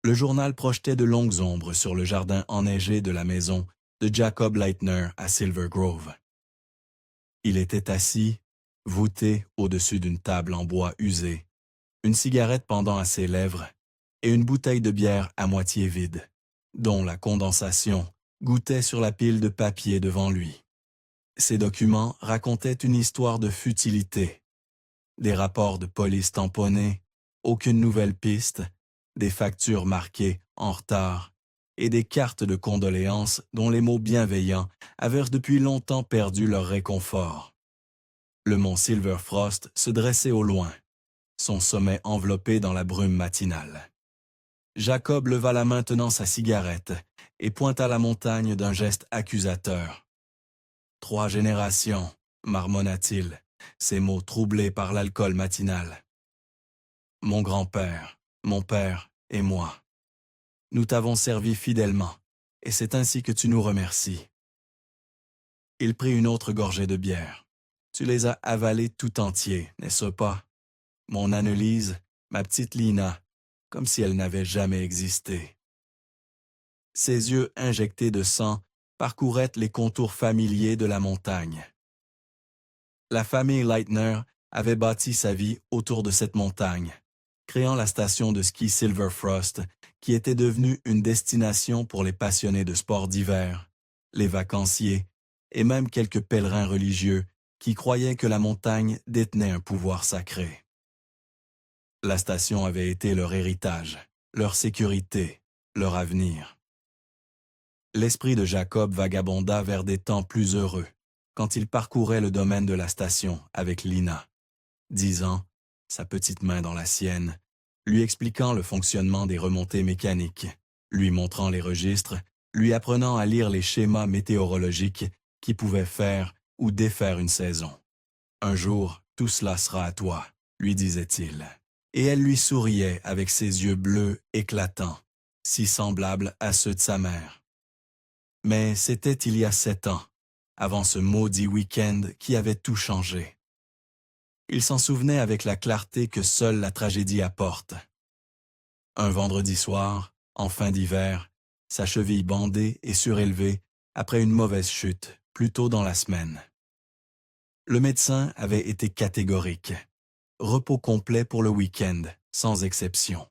Le journal projetait de longues ombres sur le jardin enneigé de la maison de Jacob Leitner à Silver Grove. Il était assis, voûté au-dessus d'une table en bois usé, une cigarette pendant à ses lèvres et une bouteille de bière à moitié vide, dont la condensation gouttait sur la pile de papier devant lui. Ces documents racontaient une histoire de futilité. Des rapports de police tamponnés, aucune nouvelle piste, des factures marquées en retard et des cartes de condoléances dont les mots bienveillants avaient depuis longtemps perdu leur réconfort. Le mont Silverfrost se dressait au loin, son sommet enveloppé dans la brume matinale. Jacob leva la main tenant sa cigarette et pointa la montagne d'un geste accusateur. « 3 générations, marmonna-t-il, ses mots troublés par l'alcool matinal. Mon grand-père, mon père et moi. Nous t'avons servi fidèlement, et c'est ainsi que tu nous remercies. » Il prit une autre gorgée de bière. « Tu les as avalés tout entiers, n'est-ce pas? Mon Annelise, ma petite Lina, comme si elle n'avait jamais existé. » Ses yeux injectés de sang parcouraient les contours familiers de la montagne. La famille Leitner avait bâti sa vie autour de cette montagne, créant la station de ski Silverfrost, qui était devenue une destination pour les passionnés de sports d'hiver, les vacanciers et même quelques pèlerins religieux qui croyaient que la montagne détenait un pouvoir sacré. La station avait été leur héritage, leur sécurité, leur avenir. L'esprit de Jacob vagabonda vers des temps plus heureux, quand il parcourait le domaine de la station avec Lina, disant, sa petite main dans la sienne, lui expliquant le fonctionnement des remontées mécaniques, lui montrant les registres, lui apprenant à lire les schémas météorologiques qui pouvaient faire ou défaire une saison. « Un jour, tout cela sera à toi, » lui disait-il. Et elle lui souriait avec ses yeux bleus éclatants, si semblables à ceux de sa mère. Mais c'était il y a 7 ans, avant ce maudit week-end qui avait tout changé. Il s'en souvenait avec la clarté que seule la tragédie apporte. Un vendredi soir, en fin d'hiver, sa cheville bandée et surélevée après une mauvaise chute, plus tôt dans la semaine. Le médecin avait été catégorique. Repos complet pour le week-end, sans exception.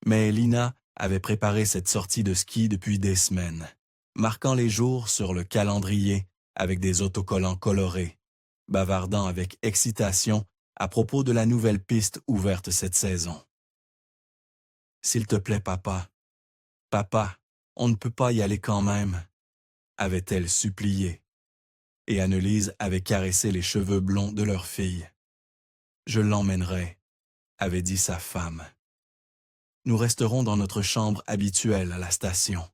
Mais Lina avait préparé cette sortie de ski depuis des semaines, marquant les jours sur le calendrier avec des autocollants colorés, bavardant avec excitation à propos de la nouvelle piste ouverte cette saison. « S'il te plaît, papa, papa, on ne peut pas y aller quand même, » avait-elle supplié, et Annelise avait caressé les cheveux blonds de leur fille. « Je l'emmènerai, » avait dit sa femme. « Nous resterons dans notre chambre habituelle à la station.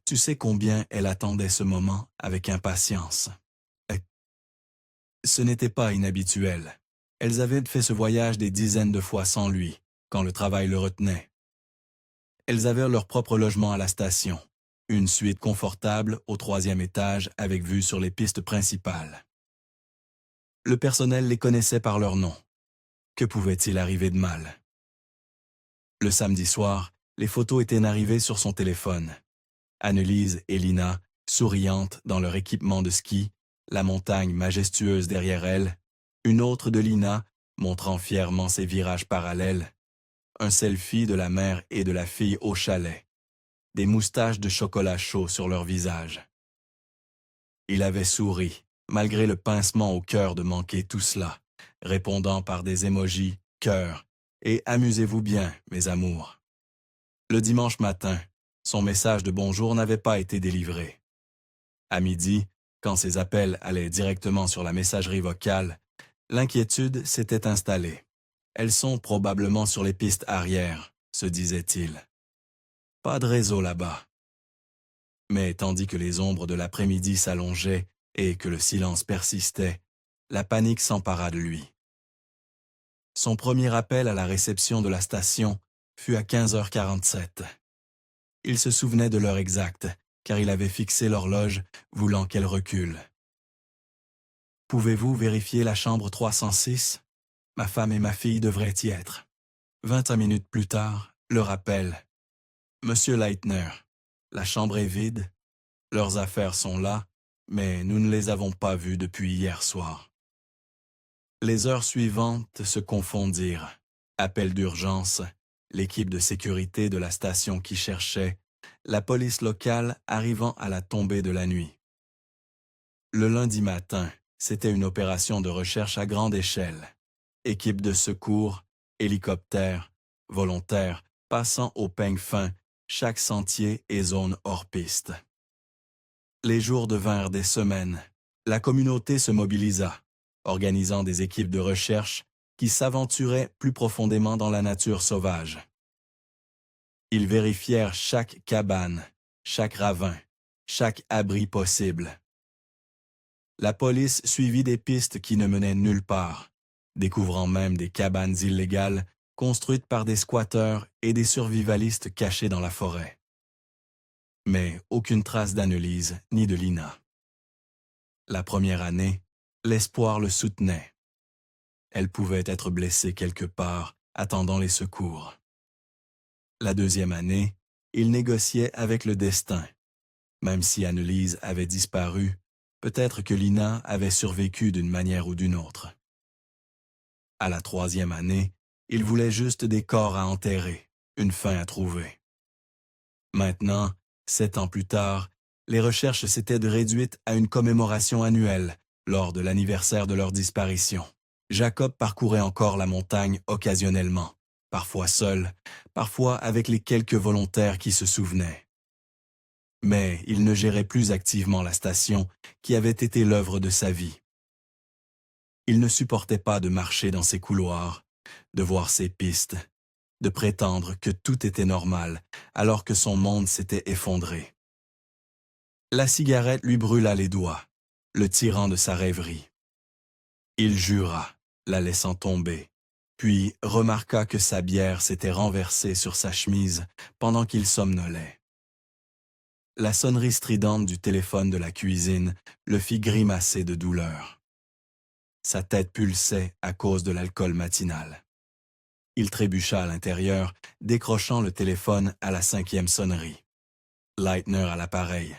Tu sais combien elle attendait ce moment avec impatience. » Ce n'était pas inhabituel. Elles avaient fait ce voyage des dizaines de fois sans lui, quand le travail le retenait. Elles avaient leur propre logement à la station, une suite confortable au 3e étage avec vue sur les pistes principales. Le personnel les connaissait par leur nom. Que pouvait-il arriver de mal? Le samedi soir, les photos étaient arrivées sur son téléphone. Annelise et Lina, souriantes dans leur équipement de ski, la montagne majestueuse derrière elles, une autre de Lina, montrant fièrement ses virages parallèles, un selfie de la mère et de la fille au chalet, des moustaches de chocolat chaud sur leurs visages. Il avait souri, malgré le pincement au cœur de manquer tout cela, répondant par des émojis, cœur, et amusez-vous bien, mes amours. Le dimanche matin, son message de bonjour n'avait pas été délivré. À midi, quand ses appels allaient directement sur la messagerie vocale, l'inquiétude s'était installée. Elles sont probablement sur les pistes arrière, se disait-il. Pas de réseau là-bas. Mais tandis que les ombres de l'après-midi s'allongeaient et que le silence persistait, la panique s'empara de lui. Son premier appel à la réception de la station fut à 15h47. Il se souvenait de l'heure exacte, car il avait fixé l'horloge, voulant qu'elle recule. « Pouvez-vous vérifier la chambre 306 ? Ma femme et ma fille devraient y être. » 25 minutes plus tard, le rappelle. « Monsieur Leitner, la chambre est vide, leurs affaires sont là, mais nous ne les avons pas vues depuis hier soir. » Les heures suivantes se confondirent. Appel d'urgence, l'équipe de sécurité de la station qui cherchait, la police locale arrivant à la tombée de la nuit. Le lundi matin, c'était une opération de recherche à grande échelle. Équipe de secours, hélicoptères, volontaires, passant au peigne fin, chaque sentier et zone hors piste. Les jours devinrent des semaines. La communauté se mobilisa, organisant des équipes de recherche qui s'aventuraient plus profondément dans la nature sauvage. Ils vérifièrent chaque cabane, chaque ravin, chaque abri possible. La police suivit des pistes qui ne menaient nulle part, découvrant même des cabanes illégales construites par des squatteurs et des survivalistes cachés dans la forêt. Mais aucune trace d'Annelise ni de Lina. La première année, l'espoir le soutenait. Elle pouvait être blessée quelque part, attendant les secours. La deuxième année, il négociait avec le destin. Même si Annelise avait disparu, peut-être que Lina avait survécu d'une manière ou d'une autre. À la troisième année, il voulait juste des corps à enterrer, une fin à trouver. Maintenant, 7 ans plus tard, les recherches s'étaient réduites à une commémoration annuelle lors de l'anniversaire de leur disparition. Jacob parcourait encore la montagne occasionnellement, parfois seul, parfois avec les quelques volontaires qui se souvenaient. Mais il ne gérait plus activement la station qui avait été l'œuvre de sa vie. Il ne supportait pas de marcher dans ses couloirs, de voir ses pistes, de prétendre que tout était normal alors que son monde s'était effondré. La cigarette lui brûla les doigts, le tirant de sa rêverie. Il jura, la laissant tomber, puis remarqua que sa bière s'était renversée sur sa chemise pendant qu'il somnolait. La sonnerie stridente du téléphone de la cuisine le fit grimacer de douleur. Sa tête pulsait à cause de l'alcool matinal. Il trébucha à l'intérieur, décrochant le téléphone à la 5e sonnerie. Leitner à l'appareil.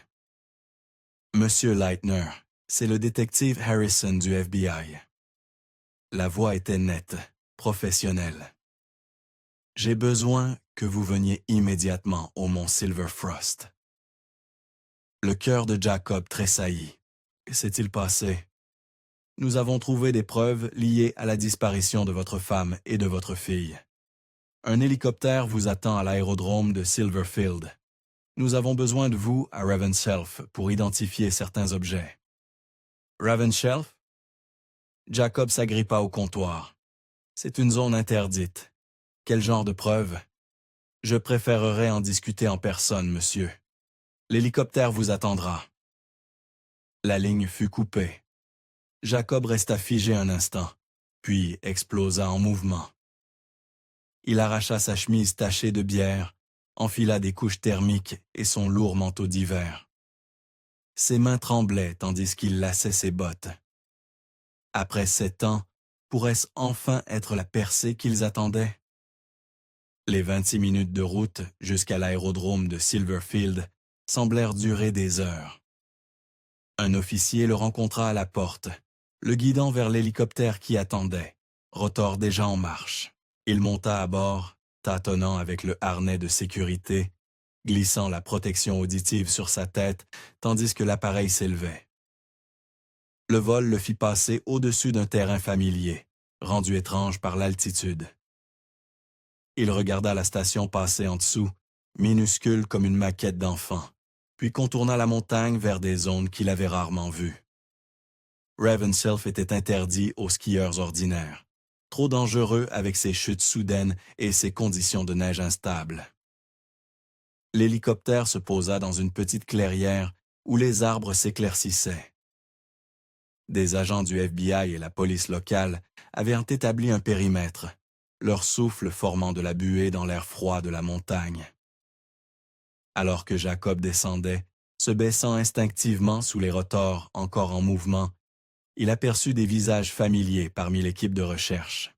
« Monsieur Leitner, c'est le détective Harrison du FBI. » La voix était nette, professionnelle. « J'ai besoin que vous veniez immédiatement au mont Silverfrost. » Le cœur de Jacob tressaillit. Que s'est-il passé? « Nous avons trouvé des preuves liées à la disparition de votre femme et de votre fille. Un hélicoptère vous attend à l'aérodrome de Silverfield. Nous avons besoin de vous à Ravenshelf pour identifier certains objets. » Ravenshelf? Jacob s'agrippa au comptoir. « C'est une zone interdite. Quel genre de preuves? Je préférerais en discuter en personne, monsieur. L'hélicoptère vous attendra. » La ligne fut coupée. Jacob resta figé un instant, puis explosa en mouvement. Il arracha sa chemise tachée de bière, enfila des couches thermiques et son lourd manteau d'hiver. Ses mains tremblaient tandis qu'il laçait ses bottes. Après 7 ans, pourrait-ce enfin être la percée qu'ils attendaient? Les 26 minutes de route jusqu'à l'aérodrome de Silverfield semblèrent durer des heures. Un officier le rencontra à la porte, le guidant vers l'hélicoptère qui attendait, rotor déjà en marche. Il monta à bord, tâtonnant avec le harnais de sécurité, glissant la protection auditive sur sa tête tandis que l'appareil s'élevait. Le vol le fit passer au-dessus d'un terrain familier, rendu étrange par l'altitude. Il regarda la station passer en dessous, minuscule comme une maquette d'enfant, puis contourna la montagne vers des zones qu'il avait rarement vues. Ravenshelf était interdit aux skieurs ordinaires, trop dangereux avec ses chutes soudaines et ses conditions de neige instables. L'hélicoptère se posa dans une petite clairière où les arbres s'éclaircissaient. Des agents du FBI et la police locale avaient établi un périmètre, leur souffle formant de la buée dans l'air froid de la montagne. Alors que Jacob descendait, se baissant instinctivement sous les rotors encore en mouvement, il aperçut des visages familiers parmi l'équipe de recherche.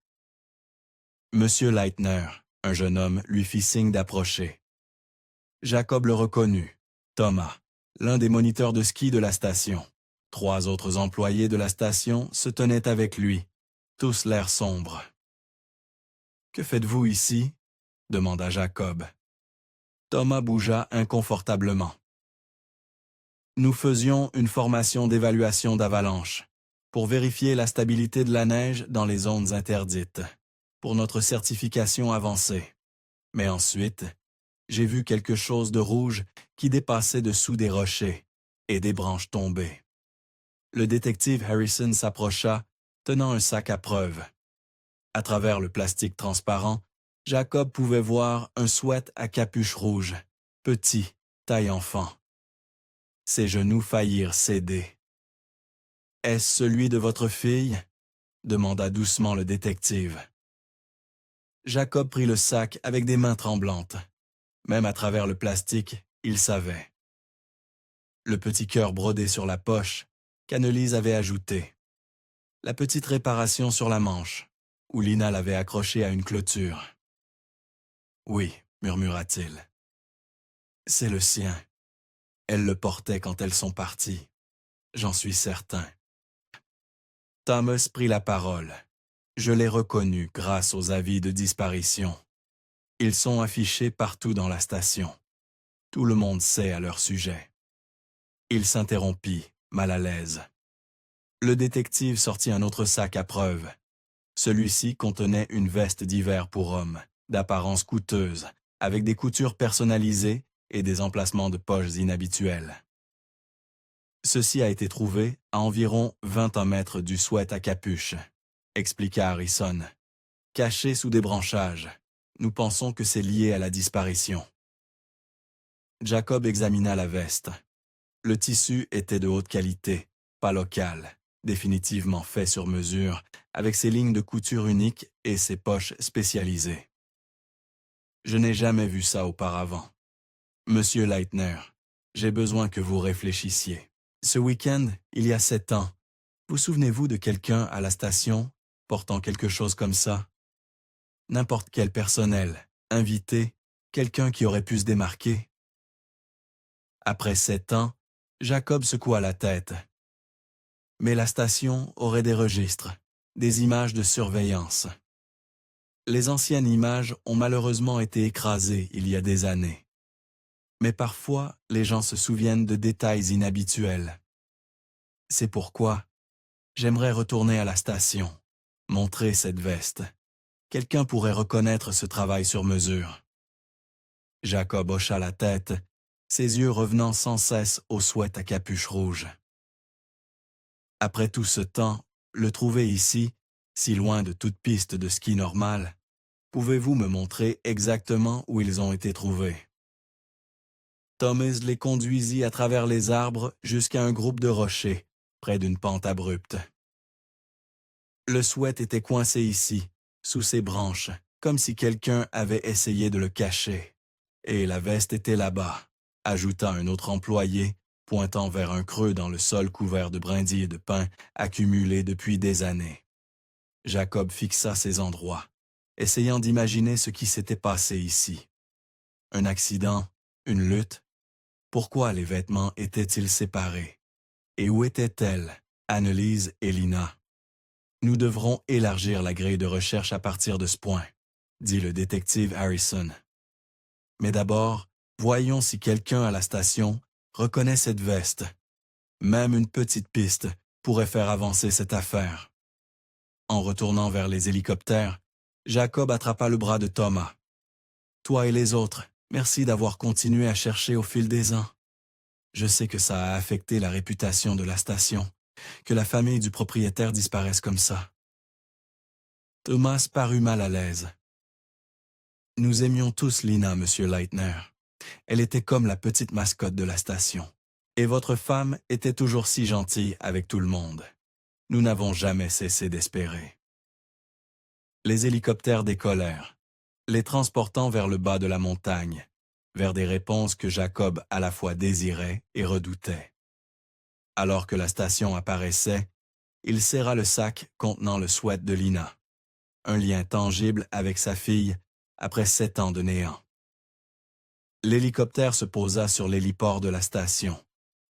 « Monsieur Leitner, Un jeune homme lui fit signe d'approcher. Jacob le reconnut. Thomas, l'un des moniteurs de ski de la station. 3 autres employés de la station se tenaient avec lui, tous l'air sombre. « Que faites-vous ici ?» demanda Jacob. Thomas bougea inconfortablement. « Nous faisions une formation d'évaluation d'avalanche pour vérifier la stabilité de la neige dans les zones interdites, pour notre certification avancée. Mais ensuite, j'ai vu quelque chose de rouge qui dépassait dessous des rochers et des branches tombées. » Le détective Harrison s'approcha, tenant un sac à preuves. À travers le plastique transparent, Jacob pouvait voir un sweat à capuche rouge, petit, taille enfant. Ses genoux faillirent céder. « Est-ce celui de votre fille ?» demanda doucement le détective. Jacob prit le sac avec des mains tremblantes. Même à travers le plastique, il savait. Le petit cœur brodé sur la poche qu'Annelise avait ajouté. La petite réparation sur la manche, où Lina l'avait accroché à une clôture. « Oui, » murmura-t-il. « C'est le sien. Elle le portait quand elles sont parties. J'en suis certain. » Thomas prit la parole. « Je l'ai reconnu grâce aux avis de disparition. Ils sont affichés partout dans la station. Tout le monde sait à leur sujet. » Il s'interrompit, mal à l'aise. Le détective sortit un autre sac à preuves. Celui-ci contenait une veste d'hiver pour homme, d'apparence coûteuse, avec des coutures personnalisées et des emplacements de poches inhabituels. Ceci a été trouvé à environ 21 mètres du sweat à capuche, expliqua Harrison. Caché sous des branchages, nous pensons que c'est lié à la disparition. Jacob examina la veste. Le tissu était de haute qualité, pas local, définitivement fait sur mesure, avec ses lignes de couture uniques et ses poches spécialisées. Je n'ai jamais vu ça auparavant. Monsieur Leitner, j'ai besoin que vous réfléchissiez. Ce week-end, il y a 7 ans, vous souvenez-vous de quelqu'un à la station portant quelque chose comme ça? N'importe quel personnel, invité, quelqu'un qui aurait pu se démarquer? Après 7 ans, Jacob secoua la tête. Mais la station aurait des registres, des images de surveillance. Les anciennes images ont malheureusement été écrasées il y a des années. Mais parfois, les gens se souviennent de détails inhabituels. C'est pourquoi j'aimerais retourner à la station, montrer cette veste. Quelqu'un pourrait reconnaître ce travail sur mesure. Jacob hocha la tête, ses yeux revenant sans cesse au sweat à capuche rouge. Après tout ce temps, le trouver ici, si loin de toute piste de ski normale, pouvez-vous me montrer exactement où ils ont été trouvés? Thomas les conduisit à travers les arbres jusqu'à un groupe de rochers, près d'une pente abrupte. Le sweat était coincé ici, sous ses branches, comme si quelqu'un avait essayé de le cacher. Et la veste était là-bas, ajouta un autre employé, pointant vers un creux dans le sol couvert de brindilles de pin accumulées depuis des années. Jacob fixa ces endroits, essayant d'imaginer ce qui s'était passé ici. Un accident, une lutte. Pourquoi les vêtements étaient-ils séparés? Et où étaient-elles, Annelise et Lina? Nous devrons élargir la grille de recherche à partir de ce point, dit le détective Harrison. Mais d'abord, voyons si quelqu'un à la station reconnaît cette veste. Même une petite piste pourrait faire avancer cette affaire. En retournant vers les hélicoptères, Jacob attrapa le bras de Thomas. « Toi et les autres, merci d'avoir continué à chercher au fil des ans. Je sais que ça a affecté la réputation de la station, que la famille du propriétaire disparaisse comme ça. » Thomas parut mal à l'aise. « Nous aimions tous Lina, Monsieur Leitner. Elle était comme la petite mascotte de la station. Et votre femme était toujours si gentille avec tout le monde. Nous n'avons jamais cessé d'espérer. » Les hélicoptères décollèrent, les transportant vers le bas de la montagne, vers des réponses que Jacob à la fois désirait et redoutait. Alors que la station apparaissait, il serra le sac contenant le sweat de Lina. Un lien tangible avec sa fille après 7 ans de néant. L'hélicoptère se posa sur l'héliport de la station,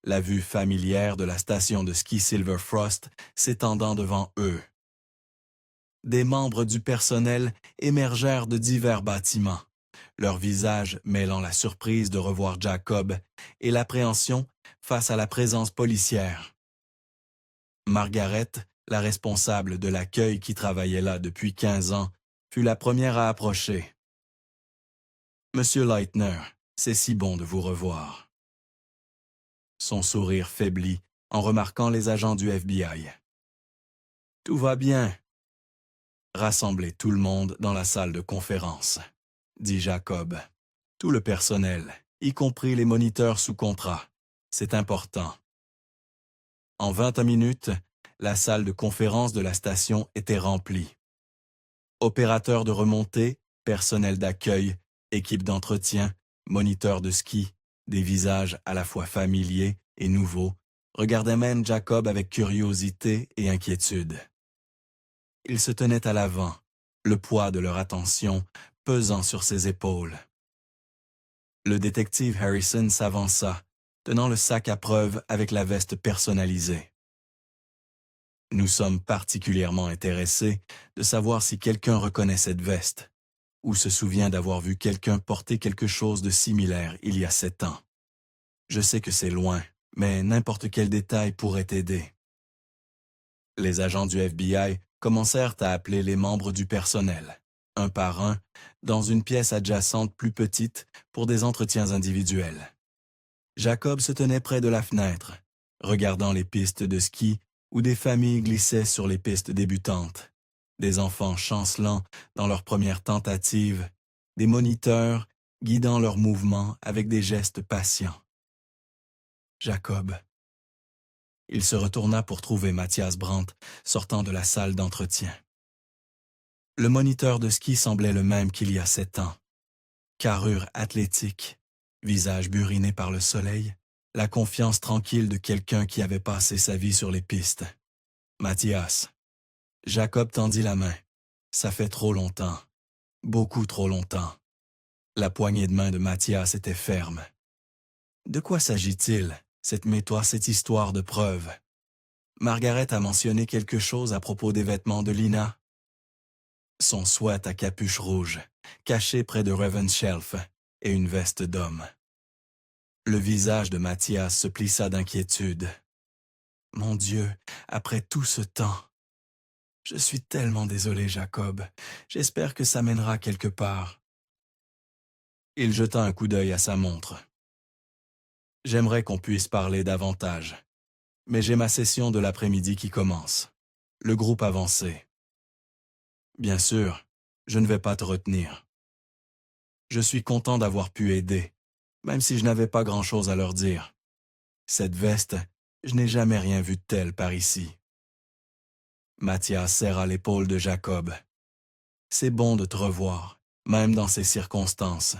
la vue familière de la station de ski Silver Frost s'étendant devant eux. Des membres du personnel émergèrent de divers bâtiments, leurs visages mêlant la surprise de revoir Jacob et l'appréhension face à la présence policière. Margaret, la responsable de l'accueil qui travaillait là depuis 15 ans, fut la première à approcher. « Monsieur Leitner, c'est si bon de vous revoir. » Son sourire faiblit en remarquant les agents du FBI. « Tout va bien. » « Rassemblez tout le monde dans la salle de conférence, » dit Jacob. « Tout le personnel, y compris les moniteurs sous contrat. C'est important. » En 20 minutes, la salle de conférence de la station était remplie. Opérateurs de remontée, personnel d'accueil, équipe d'entretien, moniteurs de ski, des visages à la fois familiers et nouveaux, regardaient même Jacob avec curiosité et inquiétude. Ils se tenaient à l'avant, le poids de leur attention pesant sur ses épaules. Le détective Harrison s'avança, tenant le sac à preuves avec la veste personnalisée. « Nous sommes particulièrement intéressés de savoir si quelqu'un reconnaît cette veste ou se souvient d'avoir vu quelqu'un porter quelque chose de similaire il y a 7 ans. Je sais que c'est loin, mais n'importe quel détail pourrait aider. » Les agents du FBI commencèrent à appeler les membres du personnel, un par un, dans une pièce adjacente plus petite pour des entretiens individuels. Jacob se tenait près de la fenêtre, regardant les pistes de ski où des familles glissaient sur les pistes débutantes, des enfants chancelant dans leur première tentative, des moniteurs guidant leurs mouvements avec des gestes patients. Jacob. Il se retourna pour trouver Mathias Brandt sortant de la salle d'entretien. Le moniteur de ski semblait le même qu'il y a 7 ans. Carrure athlétique, visage buriné par le soleil, la confiance tranquille de quelqu'un qui avait passé sa vie sur les pistes. Mathias. Jacob tendit la main. Ça fait trop longtemps. Beaucoup trop longtemps. La poignée de main de Mathias était ferme. De quoi s'agit-il, cette histoire de preuve? Margaret a mentionné quelque chose à propos des vêtements de Lina. Son sweat à capuche rouge, caché près de Raven's Shelf, et une veste d'homme. Le visage de Mathias se plissa d'inquiétude. Mon Dieu, après tout ce temps. Je suis tellement désolé, Jacob. J'espère que ça mènera quelque part. Il jeta un coup d'œil à sa montre. J'aimerais qu'on puisse parler davantage, mais j'ai ma session de l'après-midi qui commence. Le groupe avancé. Bien sûr, je ne vais pas te retenir. Je suis content d'avoir pu aider, même si je n'avais pas grand-chose à leur dire. Cette veste, je n'ai jamais rien vu de tel par ici. Mathias serra l'épaule de Jacob. C'est bon de te revoir, même dans ces circonstances.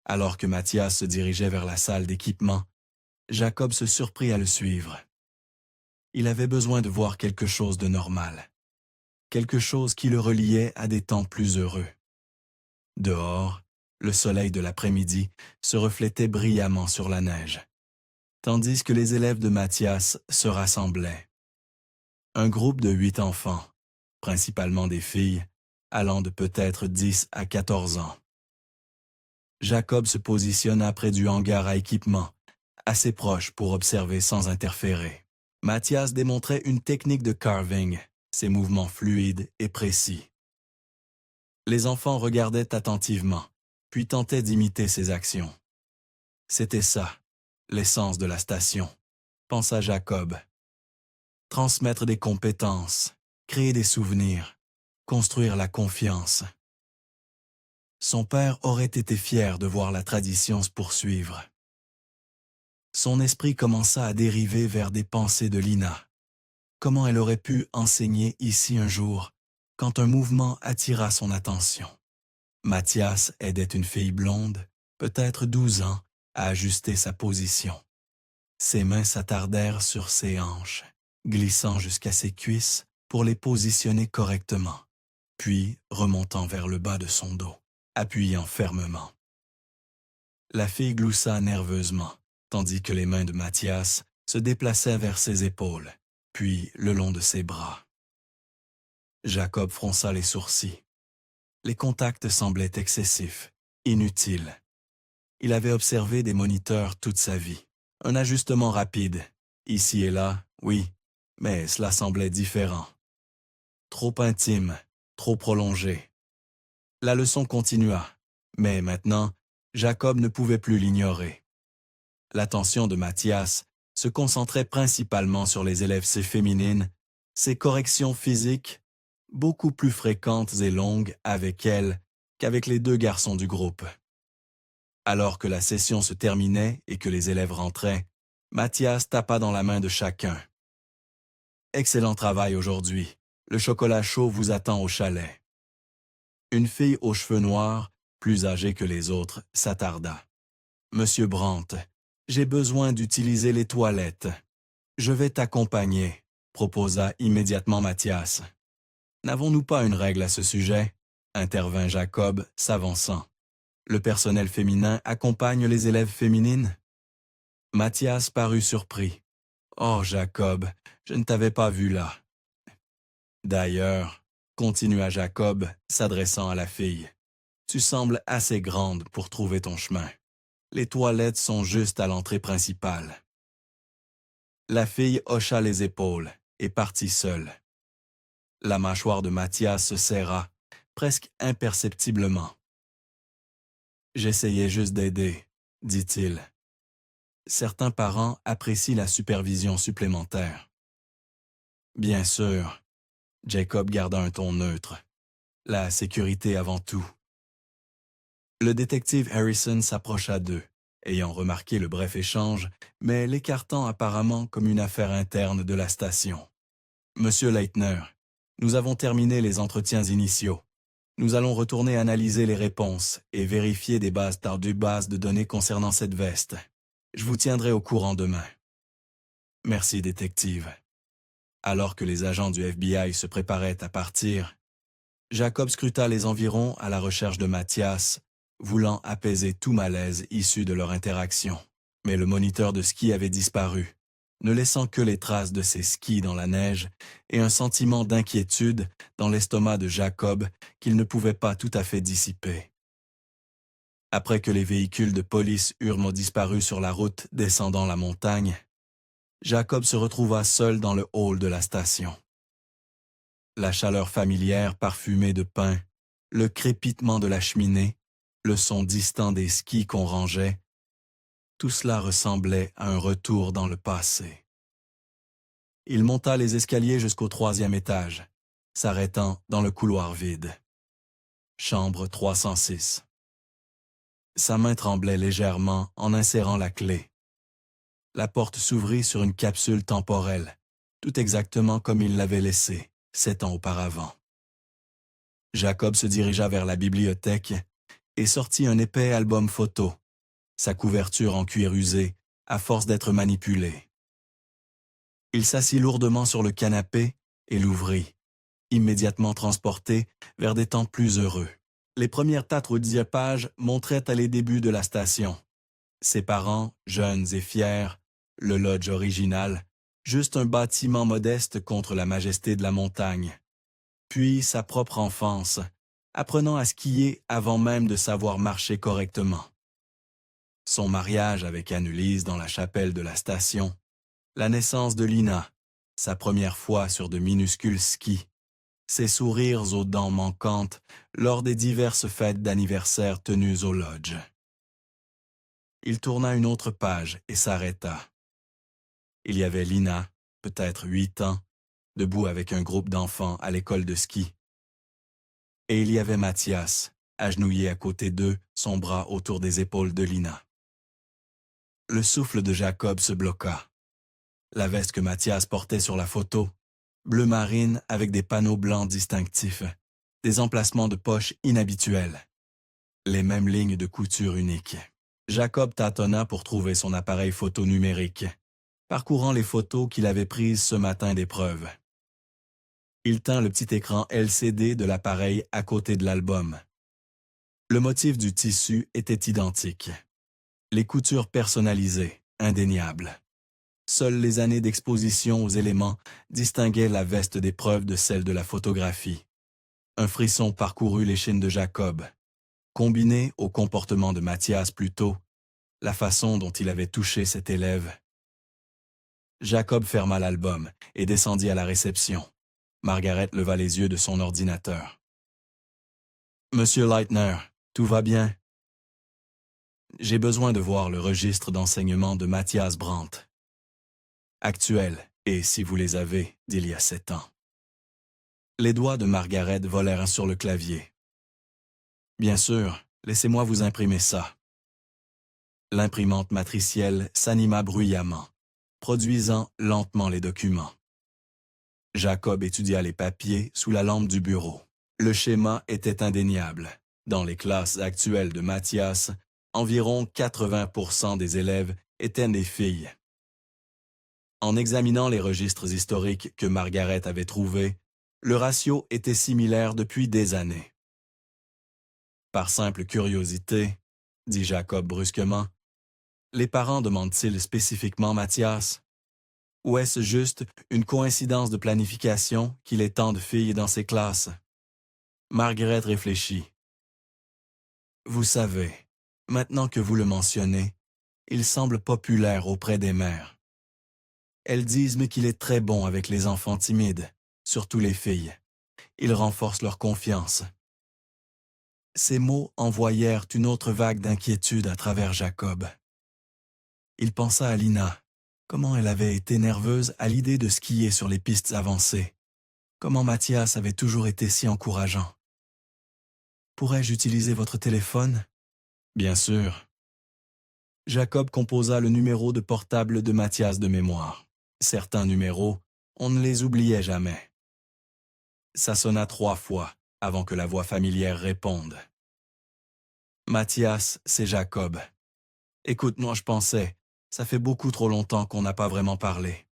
Alors que Mathias se dirigeait vers la salle d'équipement, Jacob se surprit à le suivre. Il avait besoin de voir quelque chose de normal, quelque chose qui le reliait à des temps plus heureux. Dehors, le soleil de l'après-midi se reflétait brillamment sur la neige, tandis que les élèves de Mathias se rassemblaient. Un groupe de 8 enfants, principalement des filles, allant de peut-être 10 à 14 ans. Jacob se positionna près du hangar à équipement, assez proche pour observer sans interférer. Mathias démontrait une technique de carving, ses mouvements fluides et précis. Les enfants regardaient attentivement, puis tentaient d'imiter ses actions. C'était ça, l'essence de la station, pensa Jacob. Transmettre des compétences, créer des souvenirs, construire la confiance. Son père aurait été fier de voir la tradition se poursuivre. Son esprit commença à dériver vers des pensées de Lina. Comment elle aurait pu enseigner ici un jour, quand un mouvement attira son attention? Mathias aidait une fille blonde, peut-être 12 ans, à ajuster sa position. Ses mains s'attardèrent sur ses hanches, glissant jusqu'à ses cuisses pour les positionner correctement. puis remontant vers le bas de son dos, appuyant fermement. La fille gloussa nerveusement, tandis que les mains de Mathias se déplaçaient vers ses épaules, puis le long de ses bras. Jacob fronça les sourcils. Les contacts semblaient excessifs, inutiles. Il avait observé des moniteurs toute sa vie. Un ajustement rapide, ici et là, oui, mais cela semblait différent. Trop intime, trop prolongé. La leçon continua, mais maintenant, Jacob ne pouvait plus l'ignorer. L'attention de Mathias se concentrait principalement sur les élèves féminines, ses corrections physiques, beaucoup plus fréquentes et longues avec elle qu'avec les deux garçons du groupe. Alors que la session se terminait et que les élèves rentraient, Mathias tapa dans la main de chacun. « Excellent travail aujourd'hui. Le chocolat chaud vous attend au chalet. » Une fille aux cheveux noirs, plus âgée que les autres, s'attarda. « Monsieur Brandt, j'ai besoin d'utiliser les toilettes. Je vais t'accompagner, » proposa immédiatement Mathias. « N'avons-nous pas une règle à ce sujet ?» intervint Jacob, s'avançant. « Le personnel féminin accompagne les élèves féminines ?» Mathias parut surpris. « Oh, Jacob, je ne t'avais pas vu là. » D'ailleurs, continua Jacob, s'adressant à la fille, tu sembles assez grande pour trouver ton chemin. Les toilettes sont juste à l'entrée principale. La fille hocha les épaules et partit seule. La mâchoire de Mathias se serra, presque imperceptiblement. « J'essayais juste d'aider, » dit-il. Certains parents apprécient la supervision supplémentaire. Bien sûr, Jacob garda un ton neutre. La sécurité avant tout. Le détective Harrison s'approcha d'eux, ayant remarqué le bref échange, mais l'écartant apparemment comme une affaire interne de la station. « Monsieur Leitner, nous avons terminé les entretiens initiaux. Nous allons retourner analyser les réponses et vérifier des bases de données concernant cette veste. Je vous tiendrai au courant demain. » « Merci, détective. » Alors que les agents du FBI se préparaient à partir, Jacob scruta les environs à la recherche de Mathias, voulant apaiser tout malaise issu de leur interaction. Mais le moniteur de ski avait disparu, ne laissant que les traces de ses skis dans la neige et un sentiment d'inquiétude dans l'estomac de Jacob qu'il ne pouvait pas tout à fait dissiper. Après que les véhicules de police eurent disparu sur la route descendant la montagne, Jacob se retrouva seul dans le hall de la station. La chaleur familière parfumée de pain, le crépitement de la cheminée, le son distant des skis qu'on rangeait, tout cela ressemblait à un retour dans le passé. Il monta les escaliers jusqu'au 3e étage, s'arrêtant dans le couloir vide. Chambre 306. Sa main tremblait légèrement en insérant la clé. La porte s'ouvrit sur une capsule temporelle, tout exactement comme il l'avait laissée 7 ans auparavant. Jacob se dirigea vers la bibliothèque et sortit un épais album photo, sa couverture en cuir usé, à force d'être manipulée. Il s'assit lourdement sur le canapé et l'ouvrit, immédiatement transporté vers des temps plus heureux. Les premières 4 ou 10 pages montraient à les débuts de la station. Ses parents, jeunes et fiers, le lodge original, juste un bâtiment modeste contre la majesté de la montagne. Puis sa propre enfance, apprenant à skier avant même de savoir marcher correctement. Son mariage avec Annelise dans la chapelle de la station, la naissance de Lina, sa première fois sur de minuscules skis, ses sourires aux dents manquantes lors des diverses fêtes d'anniversaire tenues au lodge. Il tourna une autre page et s'arrêta. Il y avait Lina, peut-être 8 ans, debout avec un groupe d'enfants à l'école de ski. Et il y avait Mathias, agenouillé à côté d'eux, son bras autour des épaules de Lina. Le souffle de Jacob se bloqua. La veste que Mathias portait sur la photo, bleu marine avec des panneaux blancs distinctifs, des emplacements de poches inhabituels, les mêmes lignes de couture uniques. Jacob tâtonna pour trouver son appareil photo numérique, parcourant les photos qu'il avait prises ce matin d'épreuve. Il tint le petit écran LCD de l'appareil à côté de l'album. Le motif du tissu était identique. Les coutures personnalisées, indéniables. Seules les années d'exposition aux éléments distinguaient la veste d'épreuve de celle de la photographie. Un frisson parcourut l'échine de Jacob. Combiné au comportement de Mathias plus tôt, la façon dont il avait touché cet élève. Jacob ferma l'album et descendit à la réception. Margaret leva les yeux de son ordinateur. « Monsieur Leitner, tout va bien? J'ai besoin de voir le registre d'enseignement de Mathias Brandt. Actuel, et si vous les avez, d'il y a 7 ans. » Les doigts de Margaret volèrent sur le clavier. « Bien sûr, laissez-moi vous imprimer ça. » L'imprimante matricielle s'anima bruyamment, produisant lentement les documents. Jacob étudia les papiers sous la lampe du bureau. Le schéma était indéniable. Dans les classes actuelles de Mathias, environ 80% des élèves étaient des filles. En examinant les registres historiques que Margaret avait trouvés, le ratio était similaire depuis des années. Par simple curiosité, dit Jacob brusquement, les parents demandent-ils spécifiquement Mathias? Ou est-ce juste une coïncidence de planification qu'il ait tant de filles dans ses classes? Margaret réfléchit. Vous savez, maintenant que vous le mentionnez, il semble populaire auprès des mères. Elles disent mais qu'il est très bon avec les enfants timides, surtout les filles. Il renforce leur confiance. Ces mots envoyèrent une autre vague d'inquiétude à travers Jacob. Il pensa à Lina, comment elle avait été nerveuse à l'idée de skier sur les pistes avancées, comment Mathias avait toujours été si encourageant. « Pourrais-je utiliser votre téléphone? » « Bien sûr. » Jacob composa le numéro de portable de Mathias de mémoire. Certains numéros, on ne les oubliait jamais. Ça sonna 3 fois avant que la voix familière réponde. « Mathias, c'est Jacob. Écoute-moi, je pensais, ça fait beaucoup trop longtemps qu'on n'a pas vraiment parlé.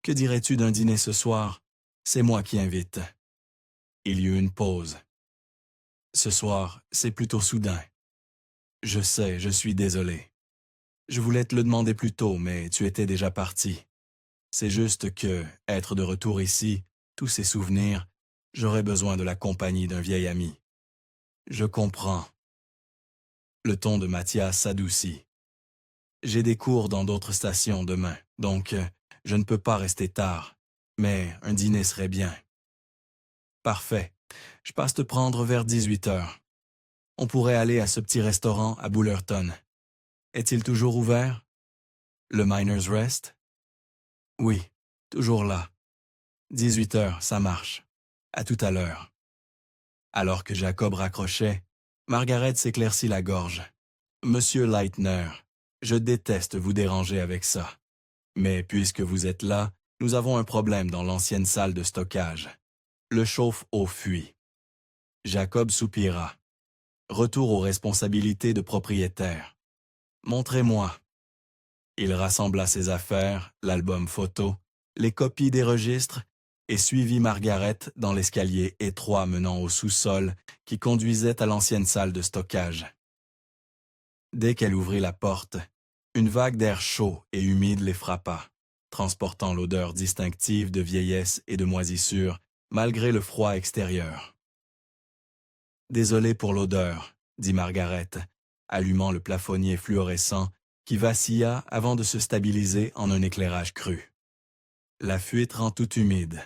Que dirais-tu d'un dîner ce soir? C'est moi qui invite. » Il y eut une pause. « Ce soir, c'est plutôt soudain. Je sais, je suis désolé. Je voulais te le demander plus tôt, mais tu étais déjà parti. C'est juste que, être de retour ici, tous ces souvenirs, j'aurais besoin de la compagnie d'un vieil ami. Je comprends. » Le ton de Mathias s'adoucit. « J'ai des cours dans d'autres stations demain, donc je ne peux pas rester tard, mais un dîner serait bien. » Parfait. Je passe te prendre vers 18 heures. On pourrait aller à ce petit restaurant à Bullerton. Est-il toujours ouvert? Le Miner's Rest? Oui, toujours là. 18 heures, ça marche. À tout à l'heure. Alors que Jacob raccrochait, Margaret s'éclaircit la gorge. Monsieur Leitner, je déteste vous déranger avec ça. Mais puisque vous êtes là, nous avons un problème dans l'ancienne salle de stockage. Le chauffe-eau fuit. Jacob soupira. Retour aux responsabilités de propriétaire. Montrez-moi. Il rassembla ses affaires, l'album photo, les copies des registres et suivit Margaret dans l'escalier étroit menant au sous-sol qui conduisait à l'ancienne salle de stockage. Dès qu'elle ouvrit la porte, une vague d'air chaud et humide les frappa, transportant l'odeur distinctive de vieillesse et de moisissure malgré le froid extérieur. « Désolé pour l'odeur, » dit Margaret, allumant le plafonnier fluorescent qui vacilla avant de se stabiliser en un éclairage cru. La fuite rend tout humide.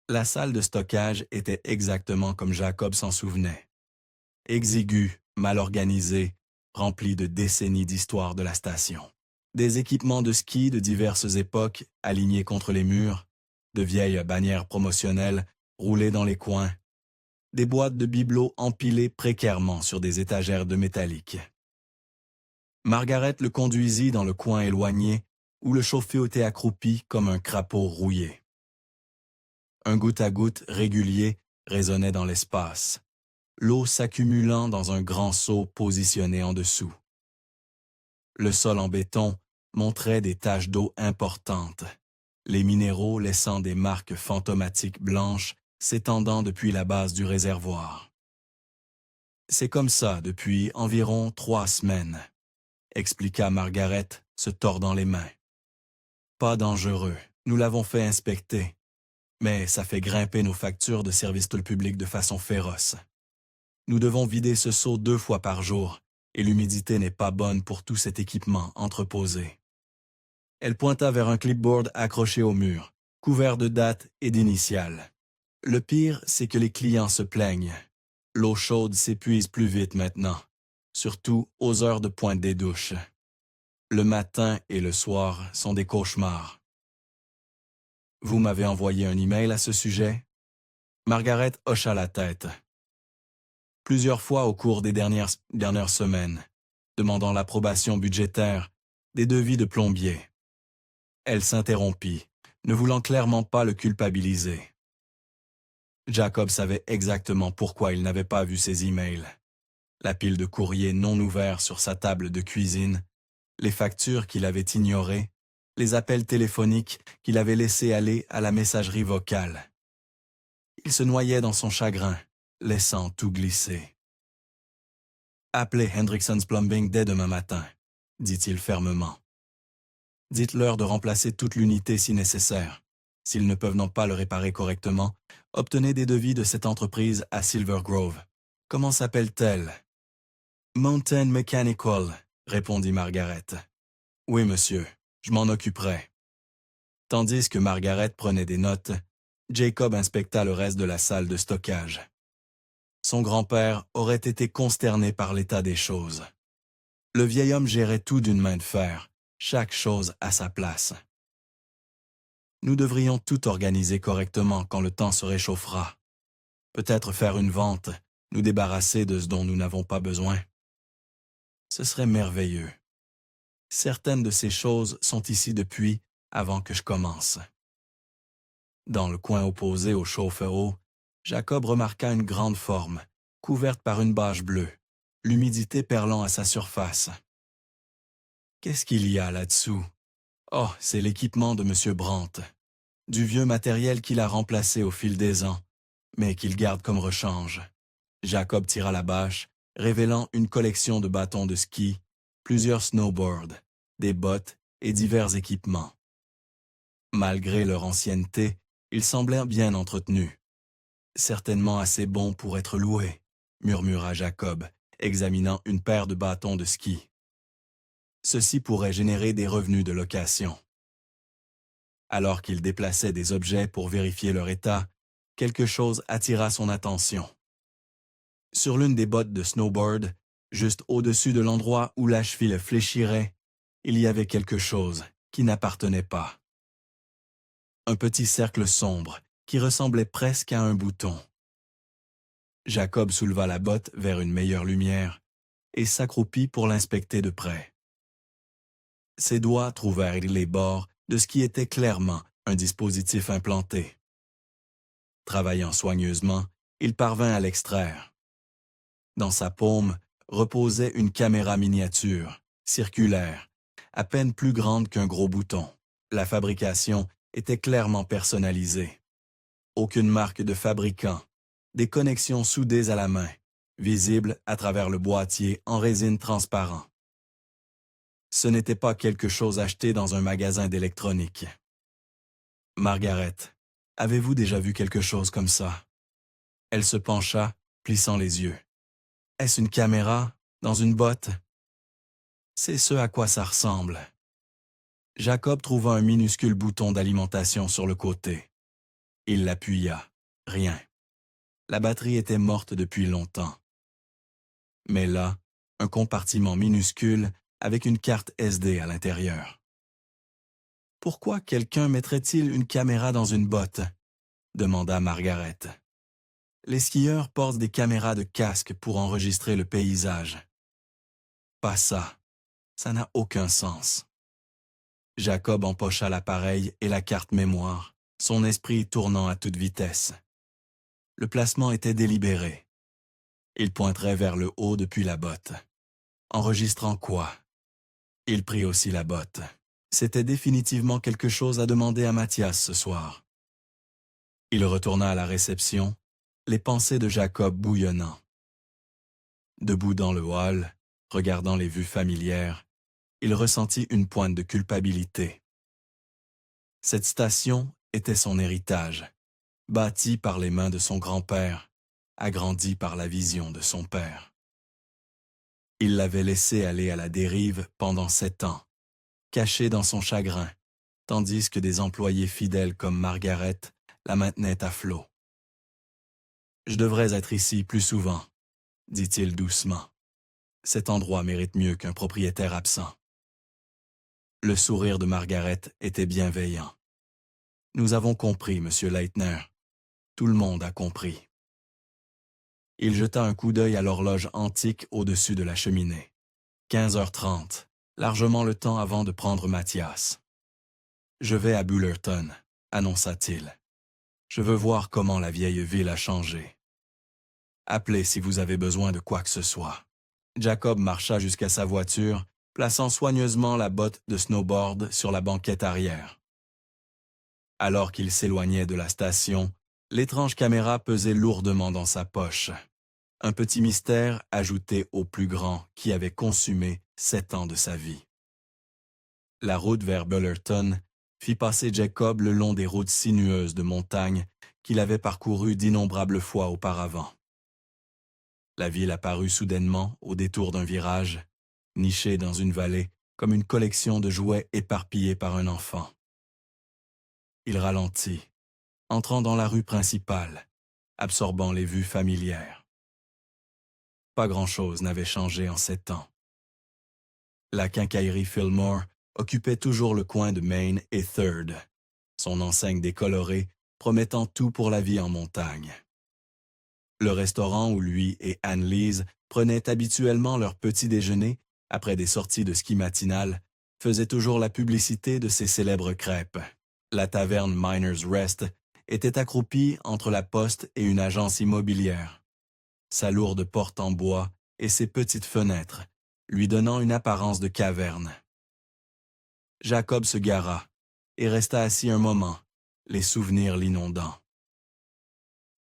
La salle de stockage était exactement comme Jacob s'en souvenait. Exiguë, mal organisée, remplie de décennies d'histoire de la station. Des équipements de ski de diverses époques alignés contre les murs, de vieilles bannières promotionnelles roulées dans les coins, des boîtes de bibelots empilées précairement sur des étagères de métallique. Margaret le conduisit dans le coin éloigné où le chauffe-eau était accroupi comme un crapaud rouillé. Un goutte-à-goutte régulier résonnait dans l'espace, l'eau s'accumulant dans un grand seau positionné en dessous. Le sol en béton montrait des taches d'eau importantes, les minéraux laissant des marques fantomatiques blanches s'étendant depuis la base du réservoir. C'est comme ça depuis environ 3 semaines, expliqua Margaret, se tordant les mains. Pas dangereux, nous l'avons fait inspecter, mais ça fait grimper nos factures de service public de façon féroce. Nous devons vider ce seau 2 fois par jour, et l'humidité n'est pas bonne pour tout cet équipement entreposé. Elle pointa vers un clipboard accroché au mur, couvert de dates et d'initiales. Le pire, c'est que les clients se plaignent. L'eau chaude s'épuise plus vite maintenant, surtout aux heures de pointe des douches. Le matin et le soir sont des cauchemars. Vous m'avez envoyé un email à ce sujet? Margaret hocha la tête. Plusieurs fois au cours des dernières semaines, demandant l'approbation budgétaire des devis de plombier. Elle s'interrompit, ne voulant clairement pas le culpabiliser. Jacob savait exactement pourquoi il n'avait pas vu ses emails. La pile de courriers non ouverts sur sa table de cuisine, les factures qu'il avait ignorées, les appels téléphoniques qu'il avait laissés aller à la messagerie vocale. Il se noyait dans son chagrin, laissant tout glisser. « Appelez Hendrickson's Plumbing dès demain matin », dit-il fermement. « Dites-leur de remplacer toute l'unité si nécessaire. S'ils ne peuvent non pas le réparer correctement, obtenez des devis de cette entreprise à Silver Grove. Comment s'appelle-t-elle? » « Mountain Mechanical », répondit Margaret. « Oui, monsieur, je m'en occuperai. » Tandis que Margaret prenait des notes, Jacob inspecta le reste de la salle de stockage. Son grand-père aurait été consterné par l'état des choses. Le vieil homme gérait tout d'une main de fer, chaque chose à sa place. Nous devrions tout organiser correctement quand le temps se réchauffera. Peut-être faire une vente, nous débarrasser de ce dont nous n'avons pas besoin. Ce serait merveilleux. Certaines de ces choses sont ici depuis avant que je commence. Dans le coin opposé au chauffe-eau, Jacob remarqua une grande forme, couverte par une bâche bleue, l'humidité perlant à sa surface. Qu'est-ce qu'il y a là-dessous? Oh, c'est l'équipement de M. Brandt. Du vieux matériel qu'il a remplacé au fil des ans, mais qu'il garde comme rechange. Jacob tira la bâche, révélant une collection de bâtons de ski, plusieurs snowboards, des bottes et divers équipements. Malgré leur ancienneté, ils semblaient bien entretenus. Certainement assez bons pour être loués, murmura Jacob, examinant une paire de bâtons de ski. Ceci pourrait générer des revenus de location. Alors qu'il déplaçait des objets pour vérifier leur état, quelque chose attira son attention. Sur l'une des bottes de snowboard, juste au-dessus de l'endroit où la cheville fléchirait, il y avait quelque chose qui n'appartenait pas. Un petit cercle sombre qui ressemblait presque à un bouton. Jacob souleva la botte vers une meilleure lumière et s'accroupit pour l'inspecter de près. Ses doigts trouvèrent les bords de ce qui était clairement un dispositif implanté. Travaillant soigneusement, il parvint à l'extraire. Dans sa paume reposait une caméra miniature, circulaire, à peine plus grande qu'un gros bouton. La fabrication était clairement personnalisée. Aucune marque de fabricant, des connexions soudées à la main, visibles à travers le boîtier en résine transparent. Ce n'était pas quelque chose acheté dans un magasin d'électronique. « Margaret, avez-vous déjà vu quelque chose comme ça? » Elle se pencha, plissant les yeux. « Est-ce une caméra, dans une botte? » C'est ce à quoi ça ressemble. Jacob trouva un minuscule bouton d'alimentation sur le côté. Il l'appuya. Rien. La batterie était morte depuis longtemps. Mais là, un compartiment minuscule avec une carte SD à l'intérieur. Pourquoi quelqu'un mettrait-il une caméra dans une botte? Demanda Margaret. Les skieurs portent des caméras de casque pour enregistrer le paysage. Pas ça. Ça n'a aucun sens. Jacob empocha l'appareil et la carte mémoire, son esprit tournant à toute vitesse. Le placement était délibéré. Il pointerait vers le haut depuis la botte. Enregistrant quoi? Il prit aussi la botte. C'était définitivement quelque chose à demander à Mathias ce soir. Il retourna à la réception, les pensées de Jacob bouillonnant. Debout dans le hall, regardant les vues familières, il ressentit une pointe de culpabilité. Cette station était son héritage, bâti par les mains de son grand-père, agrandi par la vision de son père. Il l'avait laissé aller à la dérive pendant 7 ans, caché dans son chagrin, tandis que des employés fidèles comme Margaret la maintenaient à flot. « Je devrais être ici plus souvent », dit-il doucement. « Cet endroit mérite mieux qu'un propriétaire absent. » Le sourire de Margaret était bienveillant. « Nous avons compris, Monsieur Leitner. Tout le monde a compris. » Il jeta un coup d'œil à l'horloge antique au-dessus de la cheminée. 15h30, largement le temps avant de prendre Mathias. « Je vais à Bullerton », annonça-t-il. « Je veux voir comment la vieille ville a changé. Appelez si vous avez besoin de quoi que ce soit. » Jacob marcha jusqu'à sa voiture, plaçant soigneusement la botte de snowboard sur la banquette arrière. Alors qu'il s'éloignait de la station, l'étrange caméra pesait lourdement dans sa poche. Un petit mystère ajouté au plus grand qui avait consumé 7 ans de sa vie. La route vers Bullerton fit passer Jacob le long des routes sinueuses de montagne qu'il avait parcourues d'innombrables fois auparavant. La ville apparut soudainement au détour d'un virage, nichée dans une vallée comme une collection de jouets éparpillés par un enfant. Il ralentit, entrant dans la rue principale, absorbant les vues familières. Pas grand-chose n'avait changé en 7 ans. La quincaillerie Fillmore occupait toujours le coin de Main et Third, son enseigne décolorée promettant tout pour la vie en montagne. Le restaurant où lui et Anne-Lise prenaient habituellement leur petit déjeuner après des sorties de ski matinales faisait toujours la publicité de ses célèbres crêpes. La taverne Miner's Rest était accroupie entre la poste et une agence immobilière. Sa lourde porte en bois et ses petites fenêtres, lui donnant une apparence de caverne. Jacob se gara et resta assis un moment, les souvenirs l'inondant.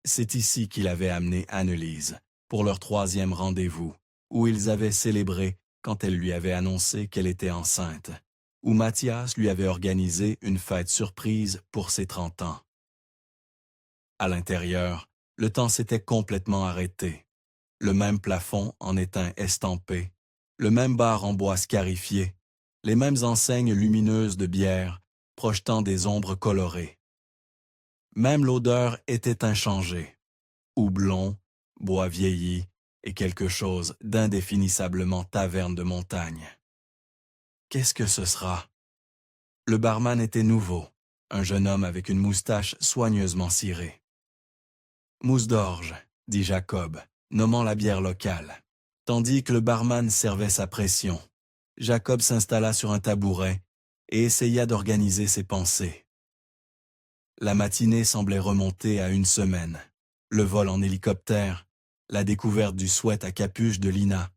C'est ici qu'il avait amené Anne-Lise pour leur 3e rendez-vous, où ils avaient célébré quand elle lui avait annoncé qu'elle était enceinte, où Mathias lui avait organisé une fête surprise pour ses 30 ans. À l'intérieur, le temps s'était complètement arrêté. Le même plafond en étain estampé, le même bar en bois scarifié, les mêmes enseignes lumineuses de bière projetant des ombres colorées. Même l'odeur était inchangée. Houblon, bois vieilli et quelque chose d'indéfinissablement taverne de montagne. Qu'est-ce que ce sera? Le barman était nouveau, un jeune homme avec une moustache soigneusement cirée. « Mousse d'orge », dit Jacob, nommant la bière locale. Tandis que le barman servait sa pression, Jacob s'installa sur un tabouret et essaya d'organiser ses pensées. La matinée semblait remonter à 1 semaine. Le vol en hélicoptère, la découverte du sweat à capuche de Lina,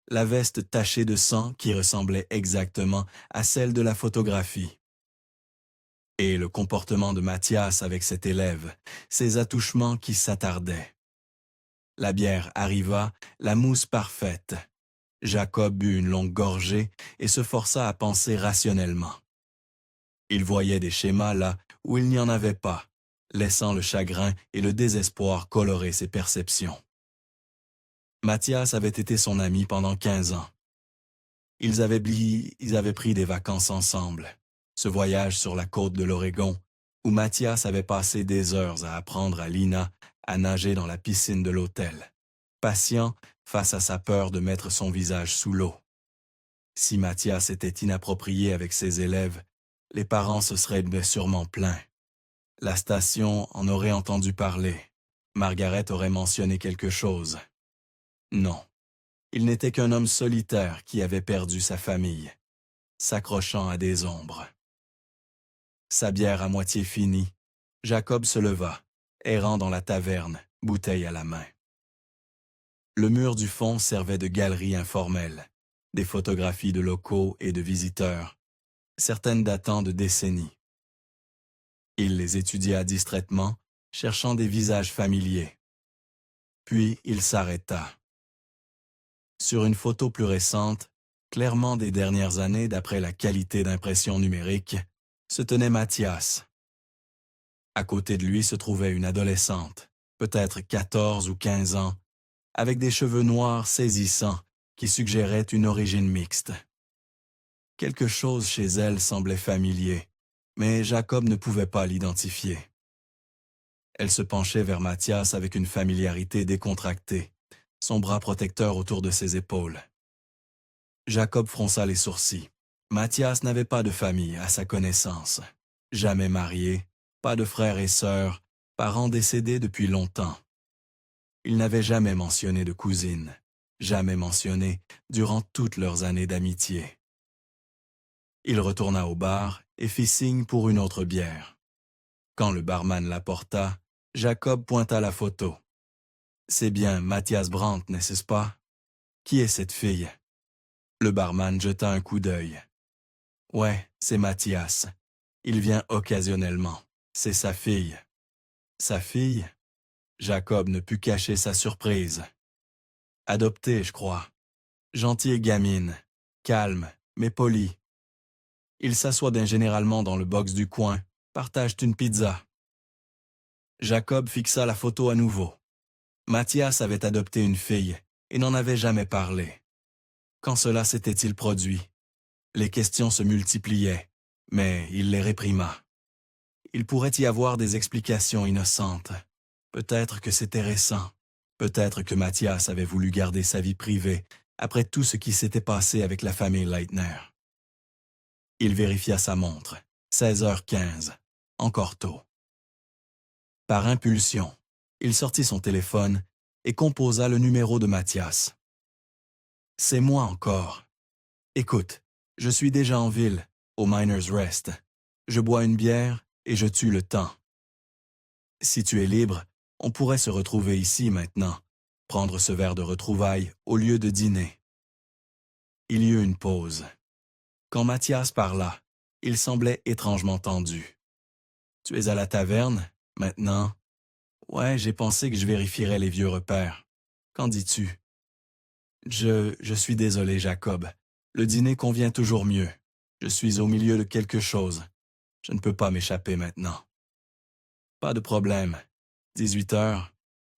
la veste tachée de sang qui ressemblait exactement à celle de la photographie. Et le comportement de Mathias avec cet élève, ses attouchements qui s'attardaient. La bière arriva, la mousse parfaite. Jacob but une longue gorgée et se força à penser rationnellement. Il voyait des schémas là où il n'y en avait pas, laissant le chagrin et le désespoir colorer ses perceptions. Mathias avait été son ami pendant 15 ans. Ils avaient pris des vacances ensemble. Ce voyage sur la côte de l'Oregon, où Mathias avait passé des heures à apprendre à Lina à nager dans la piscine de l'hôtel, patient face à sa peur de mettre son visage sous l'eau. Si Mathias était inapproprié avec ses élèves, les parents se seraient bien sûrement plaints. La station en aurait entendu parler. Margaret aurait mentionné quelque chose. Non, il n'était qu'un homme solitaire qui avait perdu sa famille, s'accrochant à des ombres. Sa bière à moitié finie, Jacob se leva, errant dans la taverne, bouteille à la main. Le mur du fond servait de galerie informelle, des photographies de locaux et de visiteurs, certaines datant de décennies. Il les étudia distraitement, cherchant des visages familiers. Puis il s'arrêta. Sur une photo plus récente, clairement des dernières années d'après la qualité d'impression numérique, se tenait Mathias. À côté de lui se trouvait une adolescente, peut-être 14 ou 15 ans, avec des cheveux noirs saisissants qui suggéraient une origine mixte. Quelque chose chez elle semblait familier, mais Jacob ne pouvait pas l'identifier. Elle se penchait vers Mathias avec une familiarité décontractée, son bras protecteur autour de ses épaules. Jacob fronça les sourcils. Mathias n'avait pas de famille à sa connaissance. Jamais marié, pas de frères et sœurs, parents décédés depuis longtemps. Il n'avait jamais mentionné de cousine, jamais mentionné durant toutes leurs années d'amitié. Il retourna au bar et fit signe pour une autre bière. Quand le barman l'apporta, Jacob pointa la photo. « C'est bien Mathias Brandt, n'est-ce pas? Qui est cette fille? » Le barman jeta un coup d'œil. « Ouais, c'est Mathias. Il vient occasionnellement. C'est sa fille. » « Sa fille? » Jacob ne put cacher sa surprise. « Adoptée, je crois. Gentille gamine, calme, mais polie. Ils s'assoient généralement dans le box du coin, partagent une pizza. » Jacob fixa la photo à nouveau. Mathias avait adopté une fille et n'en avait jamais parlé. Quand cela s'était-il produit? Les questions se multipliaient, mais il les réprima. Il pourrait y avoir des explications innocentes. Peut-être que c'était récent. Peut-être que Mathias avait voulu garder sa vie privée après tout ce qui s'était passé avec la famille Leitner. Il vérifia sa montre. 16h15. Encore tôt. Par impulsion, il sortit son téléphone et composa le numéro de Mathias. « C'est moi encore. Écoute, je suis déjà en ville, au Miners Rest. Je bois une bière et je tue le temps. Si tu es libre, on pourrait se retrouver ici maintenant, prendre ce verre de retrouvailles au lieu de dîner. » Il y eut une pause. Quand Mathias parla, il semblait étrangement tendu. « Tu es à la taverne, maintenant? » « Ouais, j'ai pensé que je vérifierais les vieux repères. Qu'en dis-tu? » Je suis désolé, Jacob. Le dîner convient toujours mieux. Je suis au milieu de quelque chose. Je ne peux pas m'échapper maintenant. » « Pas de problème. 18h.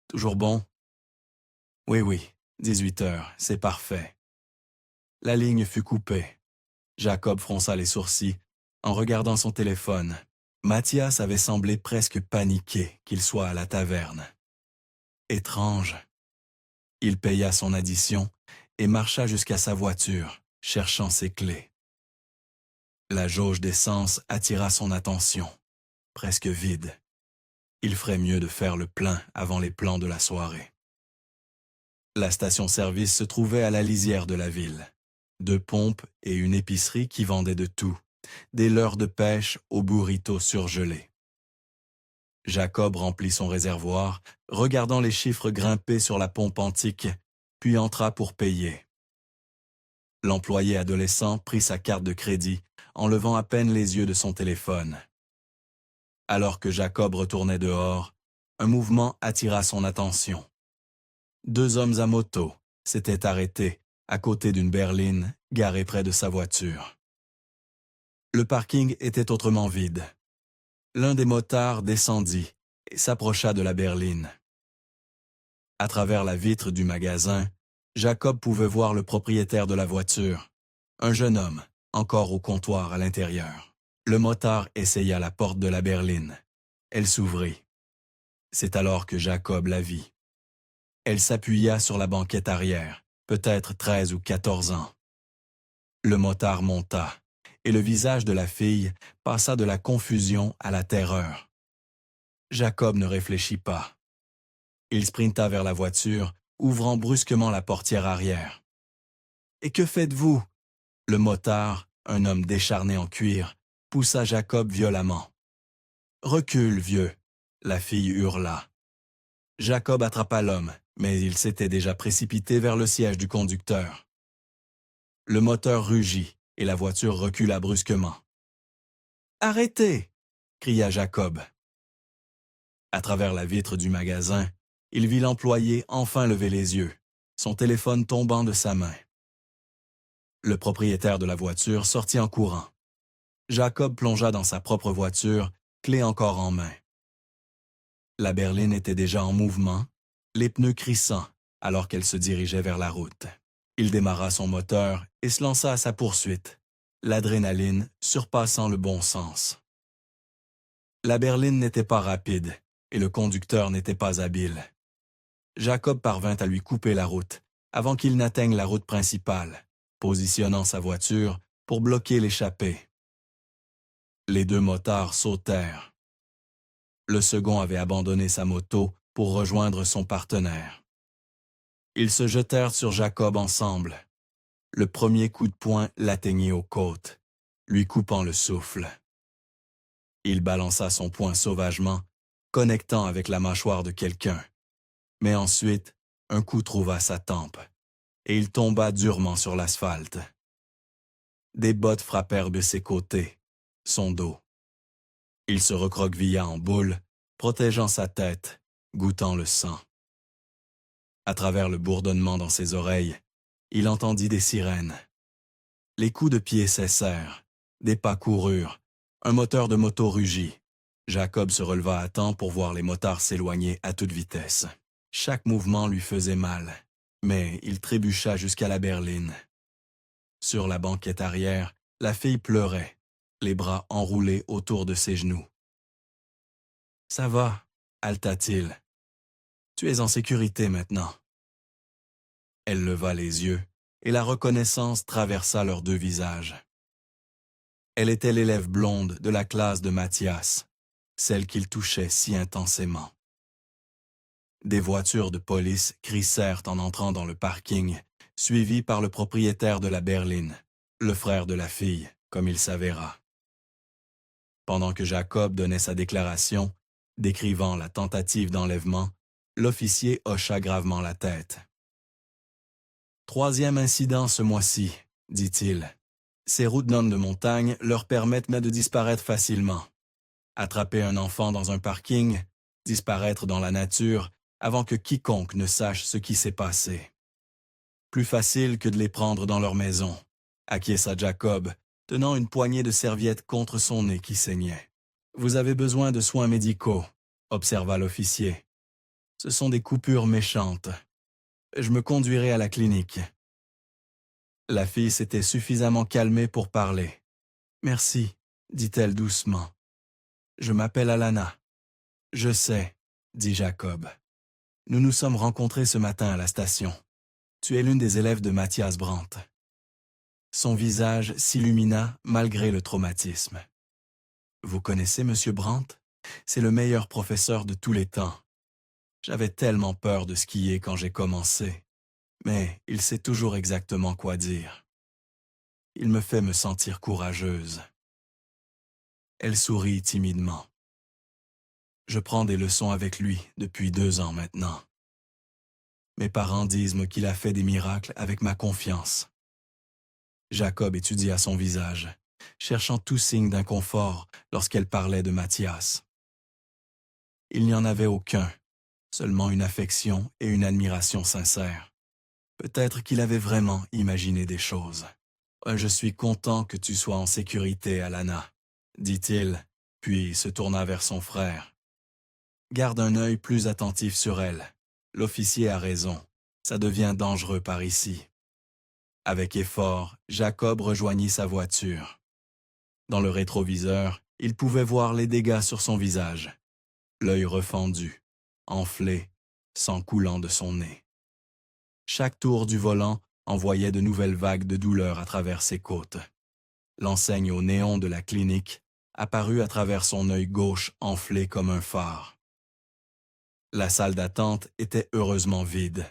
Toujours bon? » « Oui, 18h, c'est parfait. » La ligne fut coupée. Jacob fronça les sourcils en regardant son téléphone. Mathias avait semblé presque paniqué qu'il soit à la taverne. Étrange. Il paya son addition et marcha jusqu'à sa voiture, cherchant ses clés. La jauge d'essence attira son attention, presque vide. Il ferait mieux de faire le plein avant les plans de la soirée. La station-service se trouvait à la lisière de la ville. 2 pompes et une épicerie qui vendait de tout, des leurres de pêche aux burritos surgelés. Jacob remplit son réservoir, regardant les chiffres grimper sur la pompe antique, puis entra pour payer. L'employé adolescent prit sa carte de crédit, en levant à peine les yeux de son téléphone. Alors que Jacob retournait dehors, un mouvement attira son attention. 2 hommes à moto s'étaient arrêtés à côté d'une berline garée près de sa voiture. Le parking était autrement vide. L'un des motards descendit et s'approcha de la berline. À travers la vitre du magasin, Jacob pouvait voir le propriétaire de la voiture, un jeune homme, encore au comptoir à l'intérieur. Le motard essaya la porte de la berline. Elle s'ouvrit. C'est alors que Jacob la vit. Elle s'appuya sur la banquette arrière, peut-être 13 ou 14 ans. Le motard monta, et le visage de la fille passa de la confusion à la terreur. Jacob ne réfléchit pas. Il sprinta vers la voiture, ouvrant brusquement la portière arrière. « Et que faites-vous? » Le motard, un homme décharné en cuir, poussa Jacob violemment. « Recule, vieux !» la fille hurla. Jacob attrapa l'homme, mais il s'était déjà précipité vers le siège du conducteur. Le moteur rugit et la voiture recula brusquement. Arrêtez! Cria Jacob. À travers la vitre du magasin, il vit l'employé enfin lever les yeux, son téléphone tombant de sa main. Le propriétaire de la voiture sortit en courant. Jacob plongea dans sa propre voiture, clé encore en main. La berline était déjà en mouvement, les pneus crissant alors qu'elle se dirigeait vers la route. Il démarra son moteur et se lança à sa poursuite, l'adrénaline surpassant le bon sens. La berline n'était pas rapide et le conducteur n'était pas habile. Jacob parvint à lui couper la route avant qu'il n'atteigne la route principale, positionnant sa voiture pour bloquer l'échappée. Les deux motards sautèrent. Le second avait abandonné sa moto pour rejoindre son partenaire. Ils se jetèrent sur Jacob ensemble. Le premier coup de poing l'atteignit aux côtes, lui coupant le souffle. Il balança son poing sauvagement, connectant avec la mâchoire de quelqu'un. Mais ensuite, un coup trouva sa tempe, et il tomba durement sur l'asphalte. Des bottes frappèrent de ses côtés, son dos. Il se recroquevilla en boule, protégeant sa tête, goûtant le sang. À travers le bourdonnement dans ses oreilles, il entendit des sirènes. Les coups de pied cessèrent, des pas coururent, un moteur de moto rugit. Jacob se releva à temps pour voir les motards s'éloigner à toute vitesse. Chaque mouvement lui faisait mal, mais il trébucha jusqu'à la berline. Sur la banquette arrière, la fille pleurait, les bras enroulés autour de ses genoux. « Ça va, » haleta-t-il. « Tu es en sécurité maintenant. » Elle leva les yeux, et la reconnaissance traversa leurs deux visages. Elle était l'élève blonde de la classe de Mathias, celle qu'il touchait si intensément. Des voitures de police crissèrent en entrant dans le parking, suivies par le propriétaire de la berline, le frère de la fille, comme il s'avéra. Pendant que Jacob donnait sa déclaration, décrivant la tentative d'enlèvement, l'officier hocha gravement la tête. « Troisième incident ce mois-ci, » dit-il. « Ces routes d'hommes de montagne leur permettent de disparaître facilement. Attraper un enfant dans un parking, disparaître dans la nature, avant que quiconque ne sache ce qui s'est passé. Plus facile que de les prendre dans leur maison, » acquiesça Jacob, tenant une poignée de serviettes contre son nez qui saignait. « Vous avez besoin de soins médicaux, » observa l'officier. « Ce sont des coupures méchantes. Je me conduirai à la clinique. » La fille s'était suffisamment calmée pour parler. « Merci, » dit-elle doucement. « Je m'appelle Alana. »« Je sais, » dit Jacob. « Nous nous sommes rencontrés ce matin à la station. Tu es l'une des élèves de Mathias Brandt. » Son visage s'illumina malgré le traumatisme. « Vous connaissez M. Brandt? C'est le meilleur professeur de tous les temps. J'avais tellement peur de skier quand j'ai commencé, mais il sait toujours exactement quoi dire. Il me fait me sentir courageuse. » Elle sourit timidement. « Je prends des leçons avec lui depuis 2 ans maintenant. Mes parents disent qu'il a fait des miracles avec ma confiance. » Jacob étudia son visage, cherchant tout signe d'inconfort lorsqu'elle parlait de Mathias. Il n'y en avait aucun, seulement une affection et une admiration sincères. Peut-être qu'il avait vraiment imaginé des choses. « Je suis content que tu sois en sécurité, Alana, » dit-il, puis se tourna vers son frère. « Garde un œil plus attentif sur elle. L'officier a raison, ça devient dangereux par ici. » Avec effort, Jacob rejoignit sa voiture. Dans le rétroviseur, il pouvait voir les dégâts sur son visage. L'œil refendu, enflé, sang coulant de son nez. Chaque tour du volant envoyait de nouvelles vagues de douleur à travers ses côtes. L'enseigne au néon de la clinique apparut à travers son œil gauche enflé comme un phare. La salle d'attente était heureusement vide.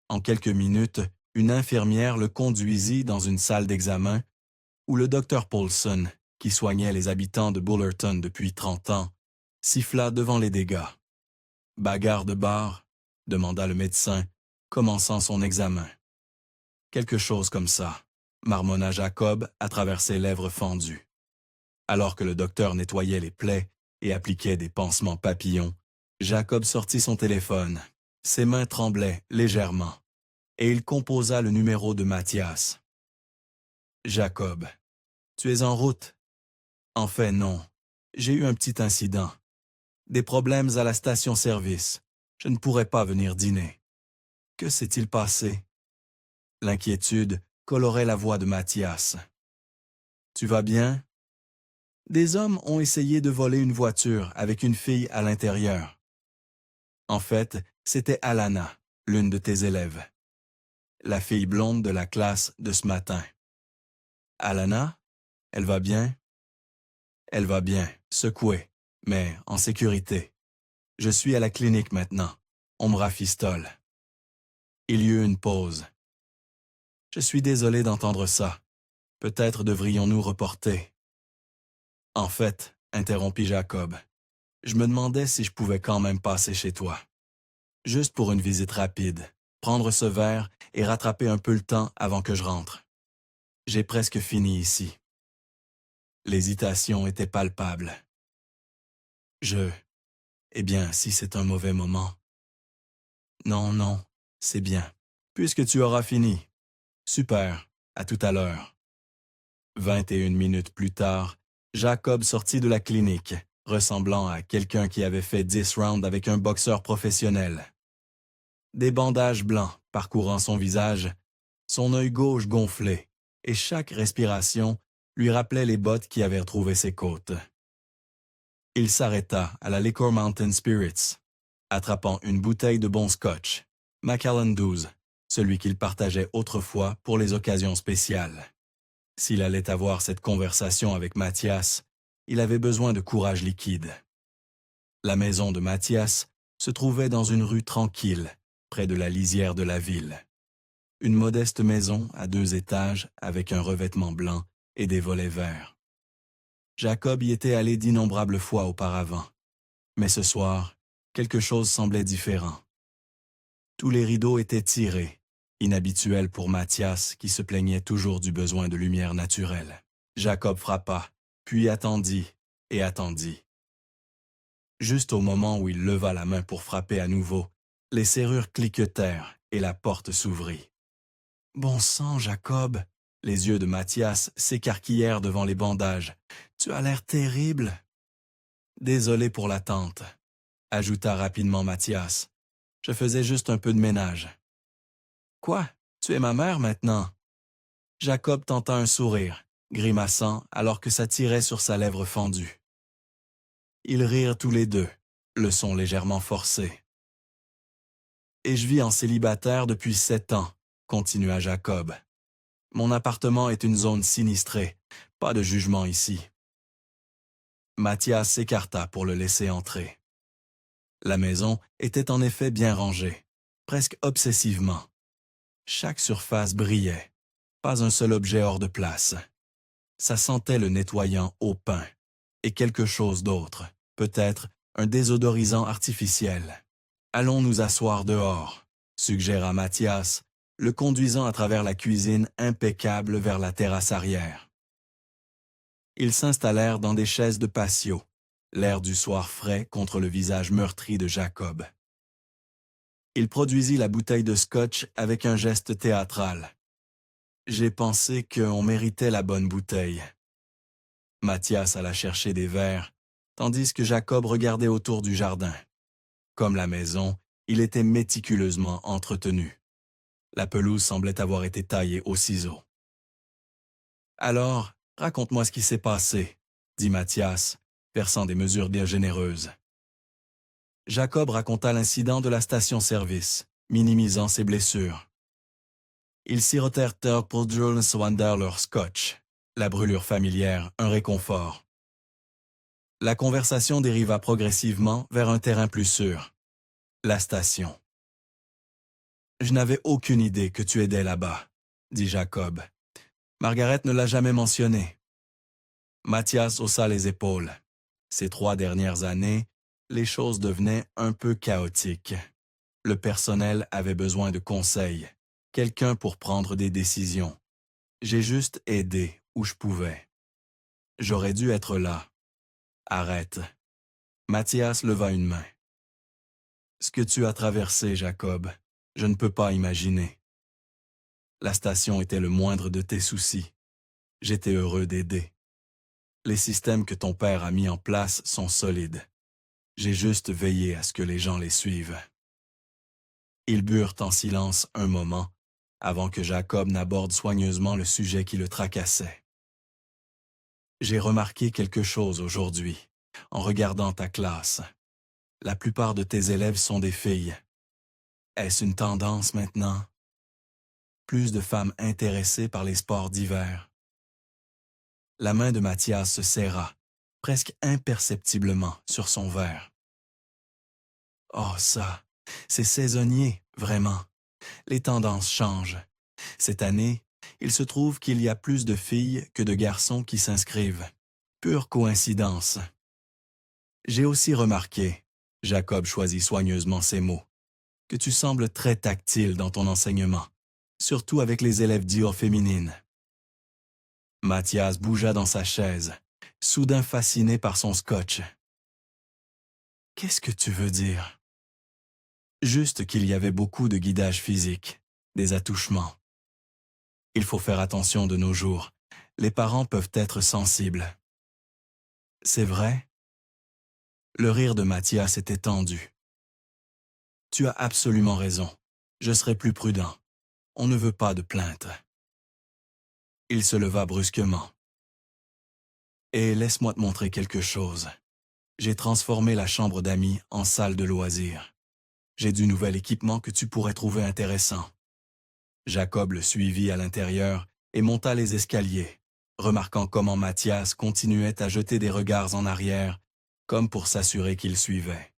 En quelques minutes, une infirmière le conduisit dans une salle d'examen où le docteur Paulson, qui soignait les habitants de Bullerton depuis 30 ans, siffla devant les dégâts. « Bagarre de bar ?» demanda le médecin, commençant son examen. « Quelque chose comme ça », marmonna Jacob à travers ses lèvres fendues. Alors que le docteur nettoyait les plaies et appliquait des pansements papillons, Jacob sortit son téléphone. Ses mains tremblaient légèrement, et il composa le numéro de Mathias. « Jacob, tu es en route? » « En fait, non. J'ai eu un petit incident. Des problèmes à la station-service. Je ne pourrais pas venir dîner. » Que s'est-il passé? L'inquiétude colorait la voix de Mathias. « Tu vas bien? » Des hommes ont essayé de voler une voiture avec une fille à l'intérieur. En fait, c'était Alana, l'une de tes élèves. La fille blonde de la classe de ce matin. Alana? Elle va bien? Elle va bien, secouée, mais en sécurité. Je suis à la clinique maintenant. On me rafistole. Il y eut une pause. Je suis désolé d'entendre ça. Peut-être devrions-nous reporter. En fait, interrompit Jacob, je me demandais si je pouvais quand même passer chez toi. Juste pour une visite rapide, prendre ce verre et rattraper un peu le temps avant que je rentre. J'ai presque fini ici. L'hésitation était palpable. Eh bien, si c'est un mauvais moment. Non, non, c'est bien. Puisque tu auras fini. Super, à tout à l'heure. 21 minutes plus tard, Jacob sortit de la clinique, ressemblant à quelqu'un qui avait fait 10 rounds avec un boxeur professionnel. Des bandages blancs parcourant son visage, son œil gauche gonflé, et chaque respiration lui rappelait les bottes qui avaient retrouvé ses côtes. Il s'arrêta à la Liquor Mountain Spirits, attrapant une bouteille de bon scotch, Macallan 12, celui qu'il partageait autrefois pour les occasions spéciales. S'il allait avoir cette conversation avec Mathias, il avait besoin de courage liquide. La maison de Mathias se trouvait dans une rue tranquille, près de la lisière de la ville. Une modeste maison à 2 étages avec un revêtement blanc et des volets verts. Jacob y était allé d'innombrables fois auparavant, mais ce soir, quelque chose semblait différent. Tous les rideaux étaient tirés, inhabituel pour Mathias qui se plaignait toujours du besoin de lumière naturelle. Jacob frappa, puis attendit et attendit. Juste au moment où il leva la main pour frapper à nouveau, les serrures cliquetèrent et la porte s'ouvrit. « Bon sang, Jacob !» Les yeux de Mathias s'écarquillèrent devant les bandages. « Tu as l'air terrible !»« Désolé pour l'attente », ajouta rapidement Mathias. « Je faisais juste un peu de ménage. »« Quoi? Tu es ma mère maintenant ?» Jacob tenta un sourire, grimaçant alors que ça tirait sur sa lèvre fendue. Ils rirent tous les deux, le son légèrement forcé. « Et je vis en célibataire depuis 7 ans, continua Jacob. Mon appartement est une zone sinistrée, pas de jugement ici. Mathias s'écarta pour le laisser entrer. La maison était en effet bien rangée, presque obsessivement. Chaque surface brillait, pas un seul objet hors de place. Ça sentait le nettoyant au pain, et quelque chose d'autre, peut-être un désodorisant artificiel. « Allons nous asseoir dehors », suggéra Mathias, le conduisant à travers la cuisine impeccable vers la terrasse arrière. Ils s'installèrent dans des chaises de patio, l'air du soir frais contre le visage meurtri de Jacob. Il produisit la bouteille de scotch avec un geste théâtral. « J'ai pensé qu'on méritait la bonne bouteille. » Mathias alla chercher des verres, tandis que Jacob regardait autour du jardin. Comme la maison, il était méticuleusement entretenu. La pelouse semblait avoir été taillée au ciseau. « Alors, raconte-moi ce qui s'est passé, » dit Mathias, versant des mesures bien généreuses. Jacob raconta l'incident de la station-service, minimisant ses blessures. Ils sirotèrent pour Jules Wander leur scotch, la brûlure familière, un réconfort. La conversation dériva progressivement vers un terrain plus sûr. La station. « Je n'avais aucune idée que tu aidais là-bas, » dit Jacob. « Margaret ne l'a jamais mentionné. » Mathias haussa les épaules. Ces 3 dernières années, les choses devenaient un peu chaotiques. Le personnel avait besoin de conseils, quelqu'un pour prendre des décisions. J'ai juste aidé où je pouvais. J'aurais dû être là. Arrête. Mathias leva une main. Ce que tu as traversé, Jacob, je ne peux pas imaginer. La station était le moindre de tes soucis. J'étais heureux d'aider. Les systèmes que ton père a mis en place sont solides. J'ai juste veillé à ce que les gens les suivent. Ils burent en silence un moment, avant que Jacob n'aborde soigneusement le sujet qui le tracassait. J'ai remarqué quelque chose aujourd'hui, en regardant ta classe. La plupart de tes élèves sont des filles. Est-ce une tendance maintenant? Plus de femmes intéressées par les sports d'hiver. La main de Mathias se serra, presque imperceptiblement, sur son verre. Oh ça, c'est saisonnier, vraiment. Les tendances changent. Cette année, il se trouve qu'il y a plus de filles que de garçons qui s'inscrivent. Pure coïncidence. J'ai aussi remarqué, Jacob choisit soigneusement ses mots, que tu sembles très tactile dans ton enseignement, surtout avec les élèves dits féminines. Mathias bougea dans sa chaise, soudain fasciné par son scotch. Qu'est-ce que tu veux dire? Juste qu'il y avait beaucoup de guidage physique, des attouchements. Il faut faire attention de nos jours. Les parents peuvent être sensibles. C'est vrai? Le rire de Mathias était tendu. Tu as absolument raison. Je serai plus prudent. On ne veut pas de plainte. Il se leva brusquement. Et laisse-moi te montrer quelque chose. J'ai transformé la chambre d'amis en salle de loisirs. J'ai du nouvel équipement que tu pourrais trouver intéressant. Jacob le suivit à l'intérieur et monta les escaliers, remarquant comment Mathias continuait à jeter des regards en arrière, comme pour s'assurer qu'il suivait.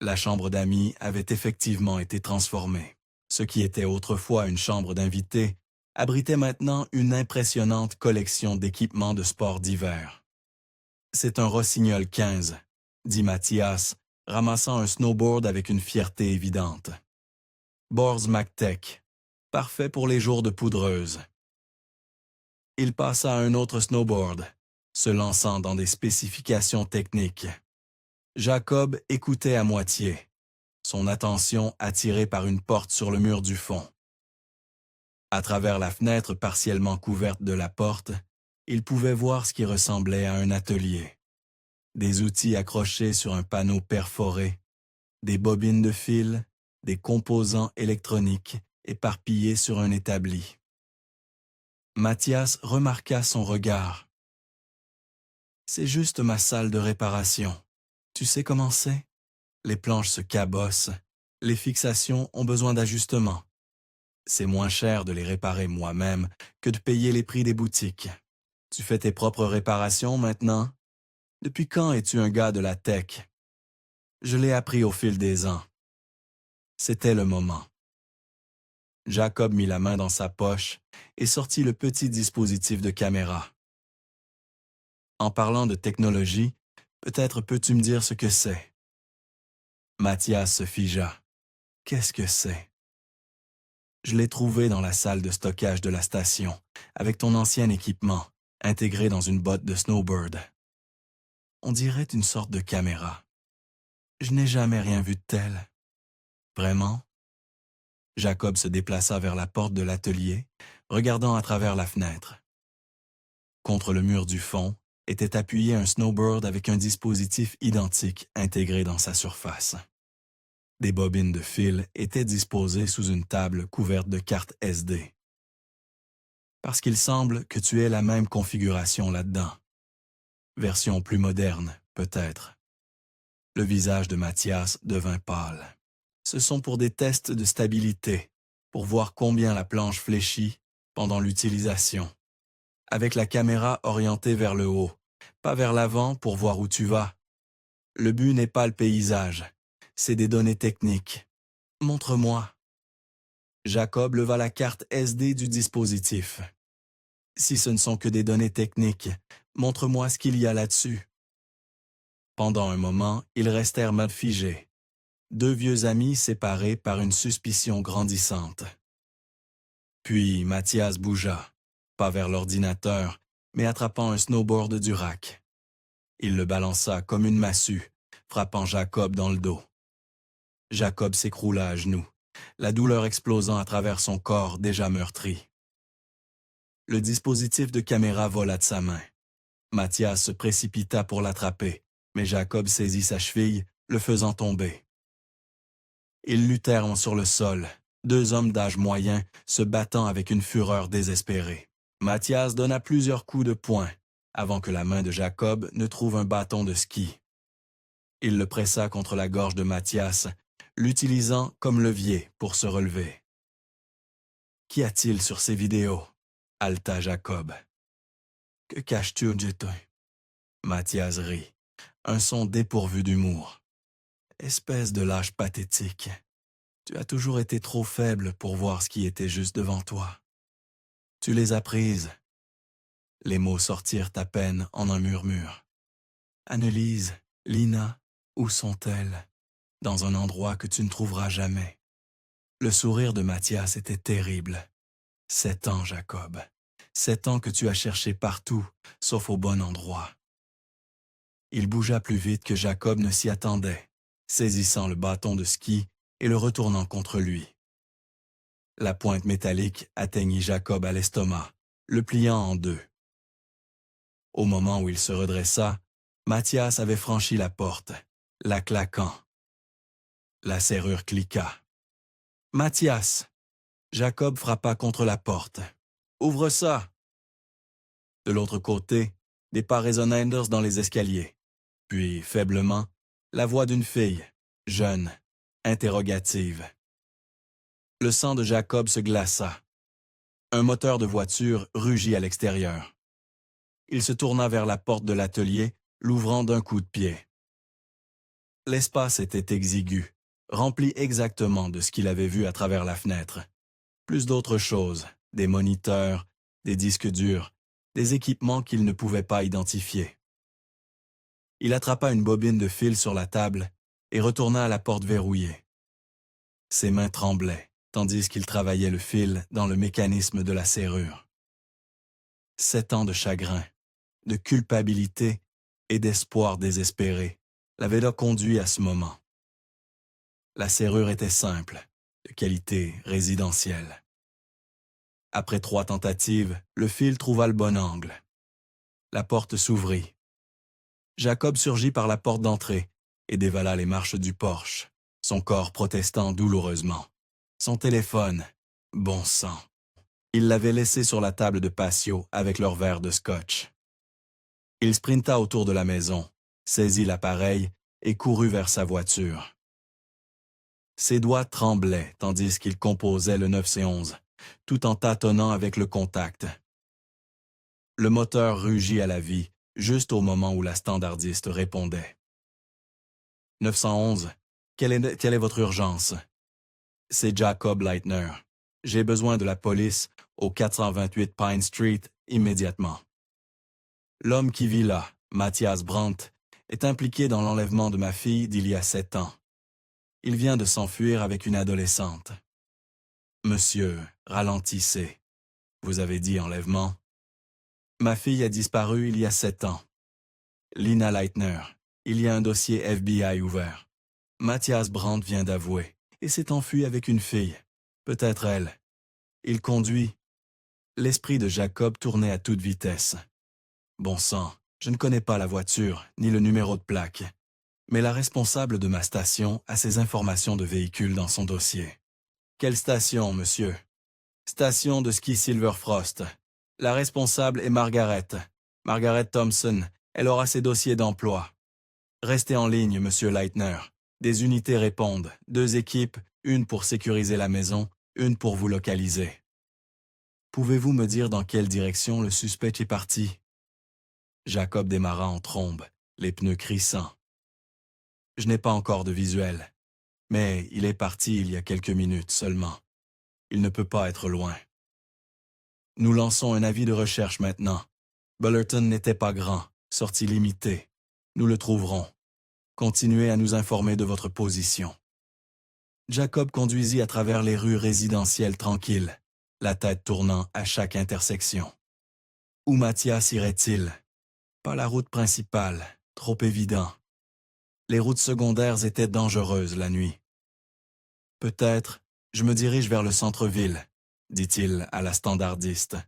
La chambre d'amis avait effectivement été transformée. Ce qui était autrefois une chambre d'invités abritait maintenant une impressionnante collection d'équipements de sport d'hiver. C'est un Rossignol 15, dit Mathias, ramassant un snowboard avec une fierté évidente. Boards MacTech, parfait pour les jours de poudreuse. Il passa à un autre snowboard, se lançant dans des spécifications techniques. Jacob écoutait à moitié, son attention attirée par une porte sur le mur du fond. À travers la fenêtre partiellement couverte de la porte, il pouvait voir ce qui ressemblait à un atelier. Des outils accrochés sur un panneau perforé, des bobines de fil, des composants électroniques éparpillés sur un établi. Mathias remarqua son regard. « C'est juste ma salle de réparation. Tu sais comment c'est? Les planches se cabossent, les fixations ont besoin d'ajustement. C'est moins cher de les réparer moi-même que de payer les prix des boutiques. Tu fais tes propres réparations maintenant? Depuis quand es-tu un gars de la tech? Je l'ai appris au fil des ans. » C'était le moment. Jacob mit la main dans sa poche et sortit le petit dispositif de caméra. En parlant de technologie, peut-être peux-tu me dire ce que c'est? Mathias se figea. Qu'est-ce que c'est? Je l'ai trouvé dans la salle de stockage de la station, avec ton ancien équipement, intégré dans une botte de snowboard. On dirait une sorte de caméra. Je n'ai jamais rien vu de tel. Vraiment? Jacob se déplaça vers la porte de l'atelier, regardant à travers la fenêtre. Contre le mur du fond était appuyé un snowboard avec un dispositif identique intégré dans sa surface. Des bobines de fil étaient disposées sous une table couverte de cartes SD. Parce qu'il semble que tu aies la même configuration là-dedans. Version plus moderne, peut-être. Le visage de Mathias devint pâle. Ce sont pour des tests de stabilité, pour voir combien la planche fléchit pendant l'utilisation. Avec la caméra orientée vers le haut, pas vers l'avant pour voir où tu vas. Le but n'est pas le paysage, c'est des données techniques. Montre-moi. Jacob leva la carte SD du dispositif. Si ce ne sont que des données techniques, montre-moi ce qu'il y a là-dessus. Pendant un moment, ils restèrent mal figés. Deux vieux amis séparés par une suspicion grandissante. Puis Mathias bougea, pas vers l'ordinateur, mais attrapant un snowboard du rack. Il le balança comme une massue, frappant Jacob dans le dos. Jacob s'écroula à genoux, la douleur explosant à travers son corps déjà meurtri. Le dispositif de caméra vola de sa main. Mathias se précipita pour l'attraper, mais Jacob saisit sa cheville, le faisant tomber. Ils luttèrent sur le sol, deux hommes d'âge moyen se battant avec une fureur désespérée. Mathias donna plusieurs coups de poing avant que la main de Jacob ne trouve un bâton de ski. Il le pressa contre la gorge de Mathias, l'utilisant comme levier pour se relever. « Qu'y a-t-il sur ces vidéos ?» haleta Jacob. « Que caches-tu au jeton ?» Mathias rit, un son dépourvu d'humour. « Espèce de lâche pathétique. Tu as toujours été trop faible pour voir ce qui était juste devant toi. Tu les as prises. » Les mots sortirent à peine en un murmure. « Annelise, Lina, où sont-elles? Dans un endroit que tu ne trouveras jamais. » Le sourire de Mathias était terrible. « 7 ans, Jacob. 7 ans que tu as cherché partout, sauf au bon endroit. » Il bougea plus vite que Jacob ne s'y attendait, saisissant le bâton de ski et le retournant contre lui. La pointe métallique atteignit Jacob à l'estomac, le pliant en deux. Au moment où il se redressa, Mathias avait franchi la porte, la claquant. La serrure cliqua. « Mathias !» Jacob frappa contre la porte. « Ouvre ça !» De l'autre côté, des pas résonnèrent dans les escaliers. Puis, faiblement, la voix d'une fille, jeune, interrogative. Le sang de Jacob se glaça. Un moteur de voiture rugit à l'extérieur. Il se tourna vers la porte de l'atelier, l'ouvrant d'un coup de pied. L'espace était exigu, rempli exactement de ce qu'il avait vu à travers la fenêtre. Plus d'autres choses, des moniteurs, des disques durs, des équipements qu'il ne pouvait pas identifier. Il attrapa une bobine de fil sur la table et retourna à la porte verrouillée. Ses mains tremblaient, tandis qu'il travaillait le fil dans le mécanisme de la serrure. 7 ans de chagrin, de culpabilité et d'espoir désespéré l'avaient conduit à ce moment. La serrure était simple, de qualité résidentielle. Après 3 tentatives, le fil trouva le bon angle. La porte s'ouvrit. Jacob surgit par la porte d'entrée et dévala les marches du porche, son corps protestant douloureusement. Son téléphone, bon sang. Il l'avait laissé sur la table de patio avec leur verre de scotch. Il sprinta autour de la maison, saisit l'appareil et courut vers sa voiture. Ses doigts tremblaient tandis qu'il composait le 911, tout en tâtonnant avec le contact. Le moteur rugit à la vie, juste au moment où la standardiste répondait. « 911, quelle est votre urgence? » « C'est Jacob Leitner. J'ai besoin de la police au 428 Pine Street immédiatement. » L'homme qui vit là, Mathias Brandt, est impliqué dans l'enlèvement de ma fille d'il y a 7 ans. Il vient de s'enfuir avec une adolescente. « Monsieur, ralentissez. Vous avez dit enlèvement. Ma fille a disparu il y a 7 ans. Lina Leitner, il y a un dossier FBI ouvert. Mathias Brandt vient d'avouer et s'est enfui avec une fille. Peut-être elle. Il conduit. » L'esprit de Jacob tournait à toute vitesse. Bon sang, je ne connais pas la voiture, ni le numéro de plaque. Mais la responsable de ma station a ces informations de véhicule dans son dossier. Quelle station, monsieur? Station de ski Silverfrost. La responsable est Margaret. Margaret Thompson. Elle aura ses dossiers d'emploi. Restez en ligne, monsieur Leitner. Des unités répondent. 2 équipes, une pour sécuriser la maison, une pour vous localiser. Pouvez-vous me dire dans quelle direction le suspect est parti? Jacob démarra en trombe, les pneus crissant. Je n'ai pas encore de visuel, mais il est parti il y a quelques minutes seulement. Il ne peut pas être loin. Nous lançons un avis de recherche maintenant. Bullerton n'était pas grand, sortie limitée. Nous le trouverons. Continuez à nous informer de votre position. Jacob conduisit à travers les rues résidentielles tranquilles, la tête tournant à chaque intersection. Où Mathias irait-il? Pas la route principale, trop évident. Les routes secondaires étaient dangereuses la nuit. Peut-être, je me dirige vers le centre-ville, dit-il à la standardiste.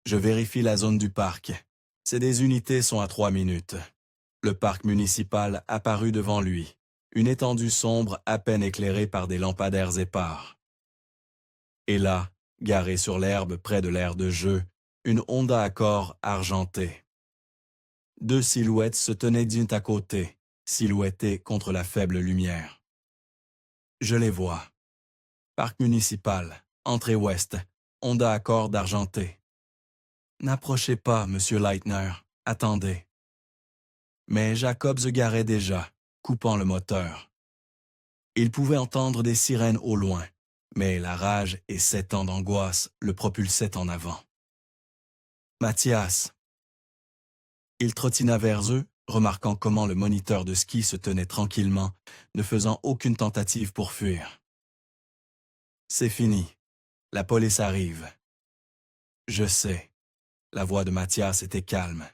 Je vérifie la zone du parc. Des unités sont à 3 minutes. Le parc municipal apparut devant lui, une étendue sombre à peine éclairée par des lampadaires épars. Et là, garée sur l'herbe près de l'aire de jeu, une Honda Accord argentée. 2 silhouettes se tenaient d'une à côté, silhouettées contre la faible lumière. Je les vois. Parc municipal, entrée ouest, Honda Accord argentée. N'approchez pas, monsieur Leitner, attendez. Mais Jacob se garait déjà, coupant le moteur. Il pouvait entendre des sirènes au loin, mais la rage et 7 ans d'angoisse le propulsaient en avant. Mathias. Il trottina vers eux, remarquant comment le moniteur de ski se tenait tranquillement, ne faisant aucune tentative pour fuir. C'est fini. La police arrive. Je sais. La voix de Mathias était calme.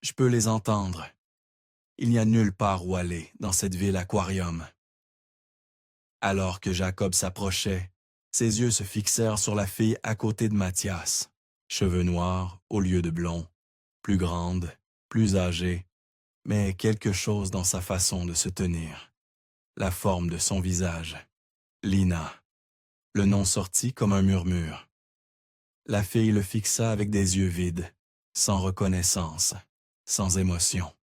Je peux les entendre. Il n'y a nulle part où aller dans cette ville aquarium. Alors que Jacob s'approchait, ses yeux se fixèrent sur la fille à côté de Mathias. Cheveux noirs au lieu de blonds, plus grande, plus âgée, mais quelque chose dans sa façon de se tenir. La forme de son visage. Lina. Le nom sortit comme un murmure. La fille le fixa avec des yeux vides, sans reconnaissance, sans émotion.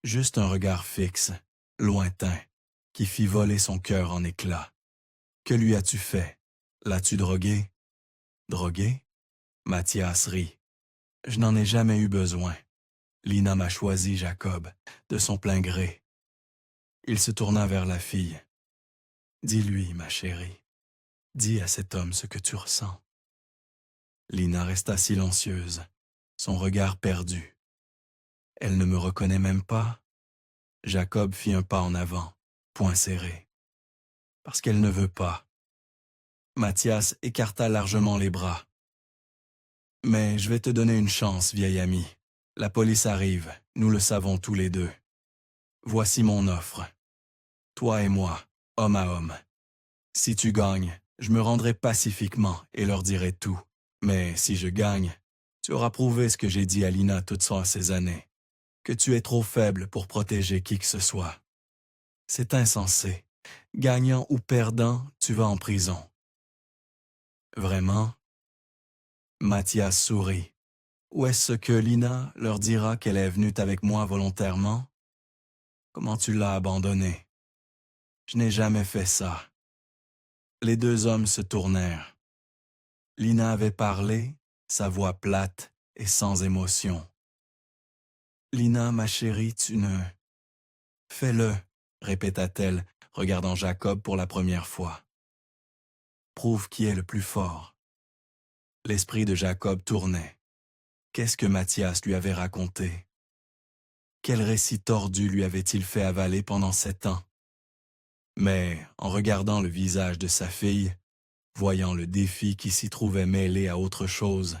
Juste un regard fixe, lointain, qui fit voler son cœur en éclats. Que lui as-tu fait? L'as-tu drogué? Drogué? Mathias rit. Je n'en ai jamais eu besoin. Lina m'a choisi, Jacob, de son plein gré. Il se tourna vers la fille. Dis-lui, ma chérie. Dis à cet homme ce que tu ressens. Lina resta silencieuse, son regard perdu. Elle ne me reconnaît même pas. Jacob fit un pas en avant, poing serré. Parce qu'elle ne veut pas. Mathias écarta largement les bras. Mais je vais te donner une chance, vieil ami. La police arrive, nous le savons tous les deux. Voici mon offre. Toi et moi, homme à homme. Si tu gagnes, je me rendrai pacifiquement et leur dirai tout. Mais si je gagne, tu auras prouvé ce que j'ai dit à Lina toutes ces années. Que tu es trop faible pour protéger qui que ce soit. C'est insensé. Gagnant ou perdant, tu vas en prison. Vraiment? Mathias sourit. Ou est-ce que Lina leur dira qu'elle est venue avec moi volontairement? Comment tu l'as abandonnée? Je n'ai jamais fait ça. Les deux hommes se tournèrent. Lina avait parlé, sa voix plate et sans émotion. Lina, ma chérie, tu ne... Fais-le, répéta-t-elle, regardant Jacob pour la première fois. Prouve qui est le plus fort. L'esprit de Jacob tournait. Qu'est-ce que Mathias lui avait raconté? Quel récit tordu lui avait-il fait avaler pendant 7 ans? Mais, en regardant le visage de sa fille, voyant le défi qui s'y trouvait mêlé à autre chose,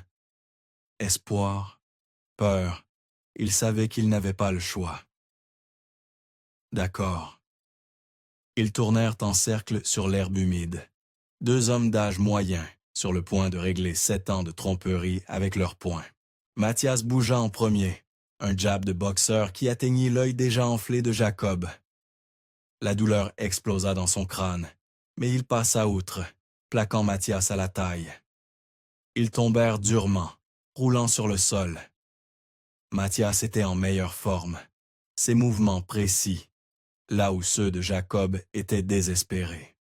espoir, peur, il savait qu'il n'avait pas le choix. D'accord. Ils tournèrent en cercle sur l'herbe humide. 2 hommes d'âge moyen, sur le point de régler 7 ans de tromperie avec leurs poings. Mathias bougea en premier, un jab de boxeur qui atteignit l'œil déjà enflé de Jacob. La douleur explosa dans son crâne, mais il passa outre, plaquant Mathias à la taille. Ils tombèrent durement, roulant sur le sol. Mathias était en meilleure forme, ses mouvements précis, là où ceux de Jacob étaient désespérés.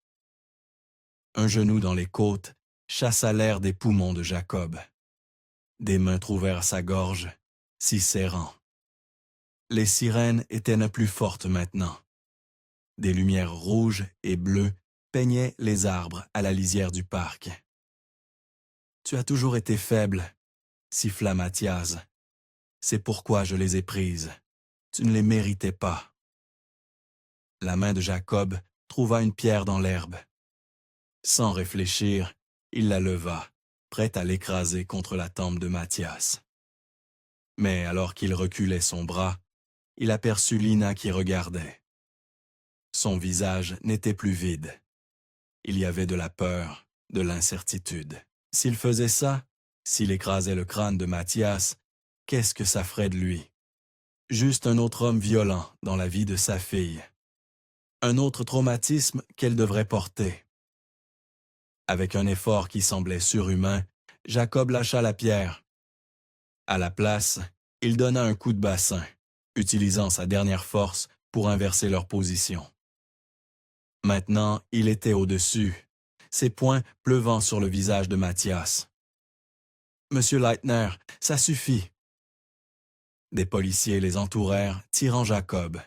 Un genou dans les côtes chassa l'air des poumons de Jacob. Des mains trouvèrent sa gorge, s'y serrant. Les sirènes étaient ne plus fortes maintenant. Des lumières rouges et bleues peignaient les arbres à la lisière du parc. « Tu as toujours été faible, » siffla Mathias. « C'est pourquoi je les ai prises. Tu ne les méritais pas. » La main de Jacob trouva une pierre dans l'herbe. Sans réfléchir, il la leva, prêt à l'écraser contre la tempe de Mathias. Mais alors qu'il reculait son bras, il aperçut Lina qui regardait. Son visage n'était plus vide. Il y avait de la peur, de l'incertitude. S'il faisait ça, s'il écrasait le crâne de Mathias, qu'est-ce que ça ferait de lui? Juste un autre homme violent dans la vie de sa fille. Un autre traumatisme qu'elle devrait porter. Avec un effort qui semblait surhumain, Jacob lâcha la pierre. À la place, il donna un coup de bassin, utilisant sa dernière force pour inverser leur position. Maintenant, il était au-dessus, ses poings pleuvant sur le visage de Mathias. « Monsieur Leitner, ça suffit. » Des policiers les entourèrent, tirant Jacob.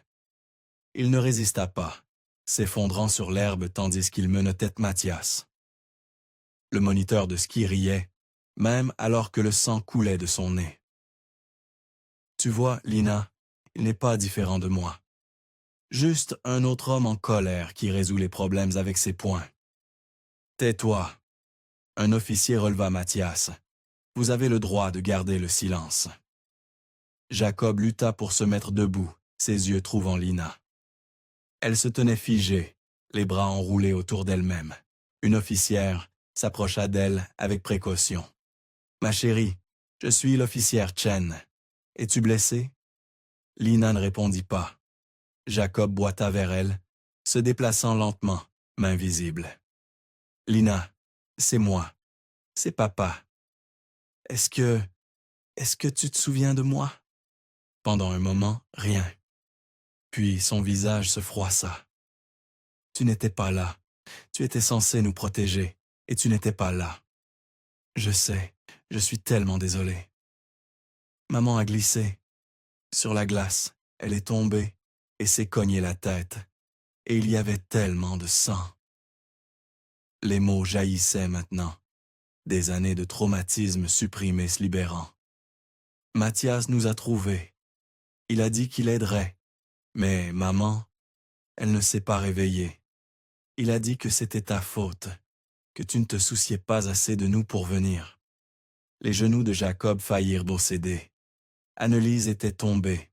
Il ne résista pas, s'effondrant sur l'herbe tandis qu'il menottait Mathias. Le moniteur de ski riait, même alors que le sang coulait de son nez. « Tu vois, Lina, il n'est pas différent de moi. Juste un autre homme en colère qui résout les problèmes avec ses poings. »« Tais-toi. » Un officier releva Mathias. « Vous avez le droit de garder le silence. » Jacob lutta pour se mettre debout, ses yeux trouvant Lina. Elle se tenait figée, les bras enroulés autour d'elle-même. Une officière s'approcha d'elle avec précaution. « Ma chérie, je suis l'officière Chen. Es-tu blessée? » Lina ne répondit pas. Jacob boita vers elle, se déplaçant lentement, main visible. « Lina, c'est moi. C'est papa. Est-ce que tu te souviens de moi? » Pendant un moment, rien. Puis son visage se froissa. « Tu n'étais pas là. Tu étais censé nous protéger, et tu n'étais pas là. Je sais, je suis tellement désolé. » Maman a glissé. Sur la glace, elle est tombée et s'est cognée la tête. Et il y avait tellement de sang. Les mots jaillissaient maintenant. Des années de traumatisme supprimés se libérant. Mathias nous a trouvés. Il a dit qu'il aiderait. Mais maman, elle ne s'est pas réveillée. Il a dit que c'était ta faute, que tu ne te souciais pas assez de nous pour venir. Les genoux de Jacob faillirent d'au céder. Annelise était tombée.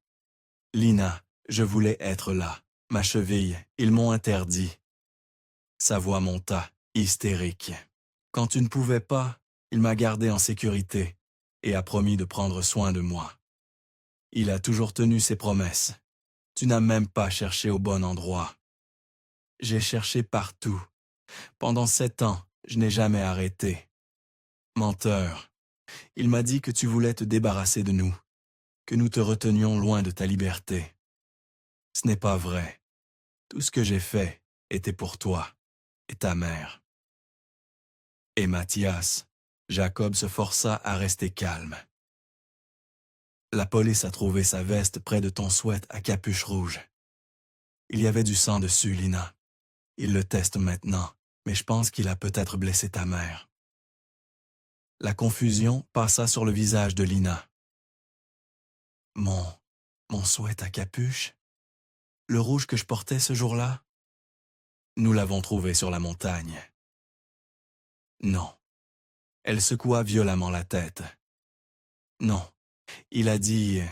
Lina, je voulais être là. Ma cheville, ils m'ont interdit. Sa voix monta, hystérique. Quand tu ne pouvais pas, il m'a gardé en sécurité et a promis de prendre soin de moi. Il a toujours tenu ses promesses. Tu n'as même pas cherché au bon endroit. J'ai cherché partout. Pendant 7 ans, je n'ai jamais arrêté. Menteur. Il m'a dit que tu voulais te débarrasser de nous, que nous te retenions loin de ta liberté. Ce n'est pas vrai. Tout ce que j'ai fait était pour toi et ta mère. Et Mathias, Jacob se força à rester calme. La police a trouvé sa veste près de ton sweat à capuche rouge. Il y avait du sang dessus, Lina. Il le teste maintenant, mais je pense qu'il a peut-être blessé ta mère. La confusion passa sur le visage de Lina. Mon sweat à capuche? Le rouge que je portais ce jour-là? Nous l'avons trouvé sur la montagne. Non. Elle secoua violemment la tête. Non. Il a dit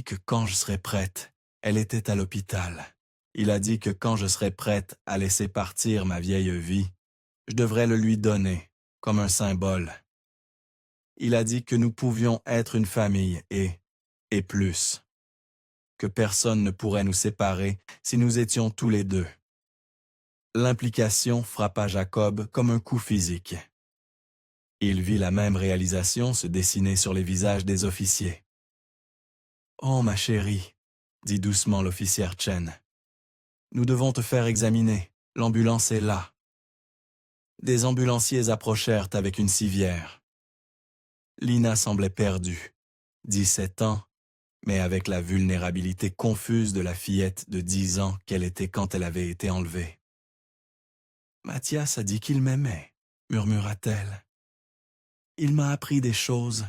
que quand je serais prête, elle était à l'hôpital. Il a dit que quand je serais prête à laisser partir ma vieille vie, je devrais le lui donner, comme un symbole. Il a dit que nous pouvions être une famille et plus. Que personne ne pourrait nous séparer si nous étions tous les deux. L'implication frappa Jacob comme un coup physique. Il vit la même réalisation se dessiner sur les visages des officiers. « Oh, ma chérie, » dit doucement l'officière Chen. « Nous devons te faire examiner. L'ambulance est là. » Des ambulanciers approchèrent avec une civière. Lina semblait perdue. 17 ans, mais avec la vulnérabilité confuse de la fillette de 10 ans qu'elle était quand elle avait été enlevée. « Mathias a dit qu'il m'aimait, » murmura-t-elle. « Il m'a appris des choses,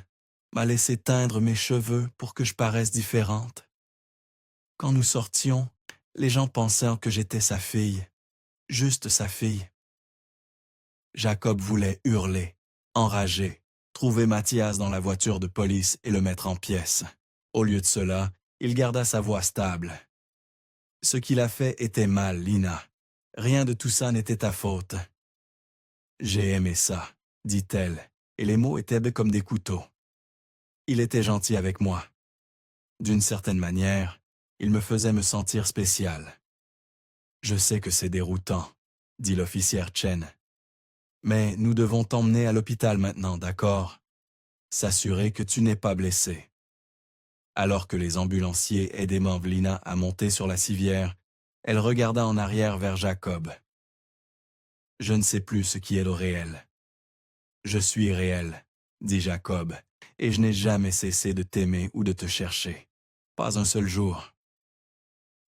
m'a laissé teindre mes cheveux pour que je paraisse différente. Quand nous sortions, les gens pensaient que j'étais sa fille, juste sa fille. » Jacob voulait hurler, enragé, trouver Mathias dans la voiture de police et le mettre en pièces. Au lieu de cela, il garda sa voix stable. Ce qu'il a fait était mal, Lina. Rien de tout ça n'était ta faute. J'ai aimé ça, dit-elle, et les mots étaient comme des couteaux. Il était gentil avec moi. D'une certaine manière, il me faisait me sentir spécial. Je sais que c'est déroutant, dit l'officière Chen. Mais nous devons t'emmener à l'hôpital maintenant, d'accord? S'assurer que tu n'es pas blessé. Alors que les ambulanciers aidaient Lina à monter sur la civière, elle regarda en arrière vers Jacob. Je ne sais plus ce qui est le réel. Je suis réel, dit Jacob, et je n'ai jamais cessé de t'aimer ou de te chercher. Pas un seul jour.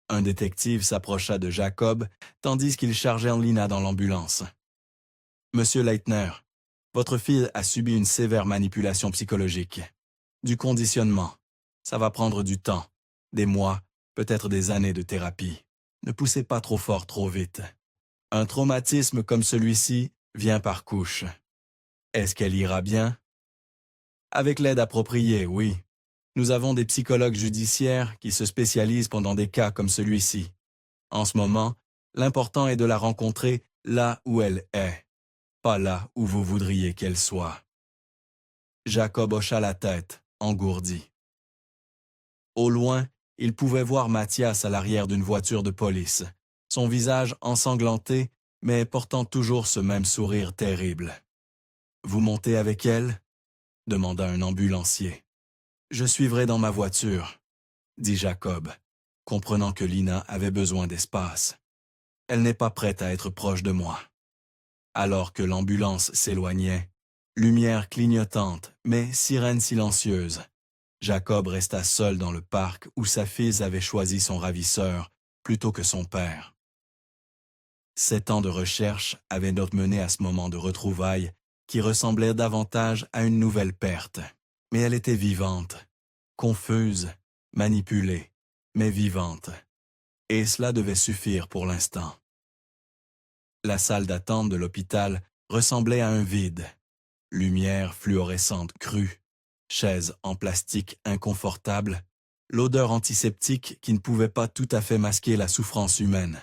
Un détective s'approcha de Jacob, tandis qu'il chargeait Lina dans l'ambulance. Monsieur Leitner, votre fille a subi une sévère manipulation psychologique. Du conditionnement. Ça va prendre du temps, des mois, peut-être des années de thérapie. Ne poussez pas trop fort, trop vite. Un traumatisme comme celui-ci vient par couche. Est-ce qu'elle ira bien? Avec l'aide appropriée, oui. Nous avons des psychologues judiciaires qui se spécialisent pendant des cas comme celui-ci. En ce moment, l'important est de la rencontrer là où elle est, pas là où vous voudriez qu'elle soit. Jacob hocha la tête, engourdi. Au loin, il pouvait voir Mathias à l'arrière d'une voiture de police, son visage ensanglanté, mais portant toujours ce même sourire terrible. « Vous montez avec elle ?» demanda un ambulancier. « Je suivrai dans ma voiture, » dit Jacob, comprenant que Lina avait besoin d'espace. « Elle n'est pas prête à être proche de moi. » Alors que l'ambulance s'éloignait, lumière clignotante, mais sirène silencieuse, Jacob resta seul dans le parc où sa fille avait choisi son ravisseur plutôt que son père. 7 ans de recherche avaient donc mené à ce moment de retrouvailles qui ressemblait davantage à une nouvelle perte. Mais elle était vivante, confuse, manipulée, mais vivante. Et cela devait suffire pour l'instant. La salle d'attente de l'hôpital ressemblait à un vide. Lumière fluorescente crue, chaises en plastique inconfortable, l'odeur antiseptique qui ne pouvait pas tout à fait masquer la souffrance humaine.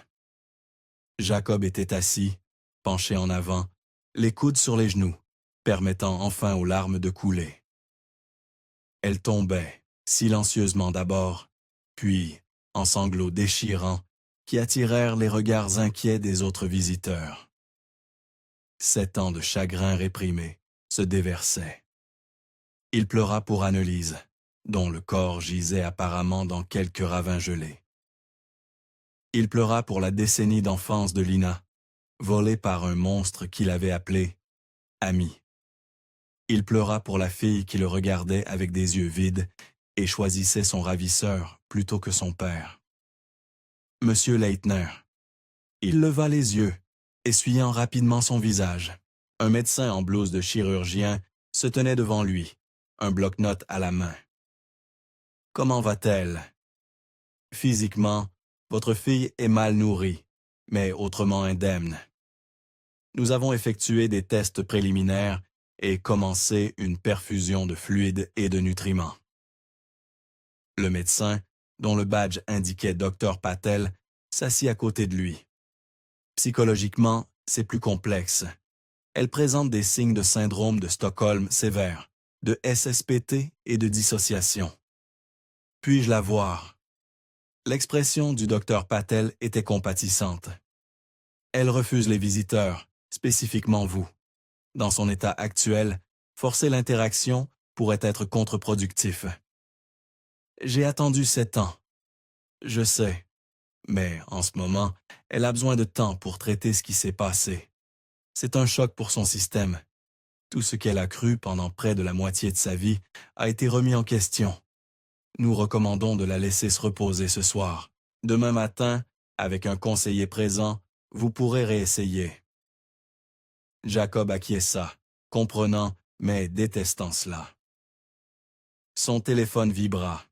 Jacob était assis, penché en avant, les coudes sur les genoux, permettant enfin aux larmes de couler. Elles tombaient, silencieusement d'abord, puis en sanglots déchirants qui attirèrent les regards inquiets des autres visiteurs. 7 ans de chagrin réprimé se déversaient. Il pleura pour Annelise, dont le corps gisait apparemment dans quelques ravins gelés. Il pleura pour la décennie d'enfance de Lina, volée par un monstre qu'il avait appelé ami. Il pleura pour la fille qui le regardait avec des yeux vides et choisissait son ravisseur plutôt que son père. Monsieur Leitner. Il leva les yeux, essuyant rapidement son visage. Un médecin en blouse de chirurgien se tenait devant lui, un bloc-notes à la main. Comment va-t-elle? Physiquement, votre fille est mal nourrie, mais autrement indemne. Nous avons effectué des tests préliminaires et commencé une perfusion de fluides et de nutriments. Le médecin, dont le badge indiquait Dr Patel, s'assit à côté de lui. Psychologiquement, c'est plus complexe. Elle présente des signes de syndrome de Stockholm sévère, de SSPT et de dissociation. Puis-je la voir? L'expression du Dr Patel était compatissante. Elle refuse les visiteurs, spécifiquement vous. Dans son état actuel, forcer l'interaction pourrait être contre-productif. J'ai attendu 7 ans. Je sais, mais en ce moment, elle a besoin de temps pour traiter ce qui s'est passé. C'est un choc pour son système. Tout ce qu'elle a cru pendant près de la moitié de sa vie a été remis en question. Nous recommandons de la laisser se reposer ce soir. Demain matin, avec un conseiller présent, vous pourrez réessayer. Jacob acquiesça, comprenant, mais détestant cela. Son téléphone vibra.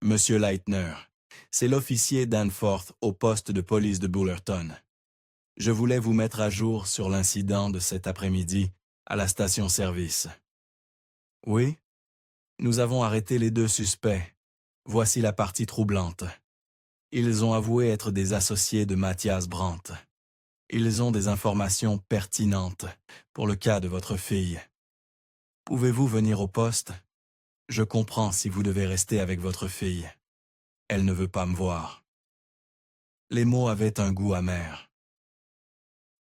Monsieur Leitner, c'est l'officier Danforth au poste de police de Bullerton. Je voulais vous mettre à jour sur l'incident de cet après-midi à la station-service. Oui, nous avons arrêté les 2 suspects. Voici la partie troublante. Ils ont avoué être des associés de Matthias Brandt. Ils ont des informations pertinentes pour le cas de votre fille. Pouvez-vous venir au poste? Je comprends si vous devez rester avec votre fille. Elle ne veut pas me voir. Les mots avaient un goût amer.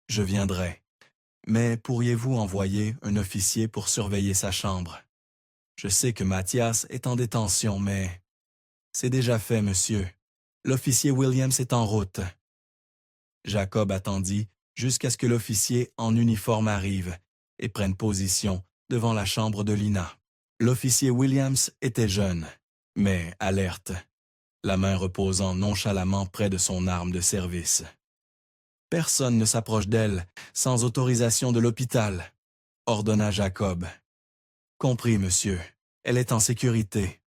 Je viendrai, mais pourriez-vous envoyer un officier pour surveiller sa chambre? Je sais que Matthias est en détention, mais... C'est déjà fait, monsieur. L'officier Williams est en route. Jacob attendit jusqu'à ce que l'officier en uniforme arrive et prenne position devant la chambre de Lina. L'officier Williams était jeune, mais alerte, la main reposant nonchalamment près de son arme de service. Personne ne s'approche d'elle sans autorisation de l'hôpital, ordonna Jacob. Compris, monsieur. Elle est en sécurité.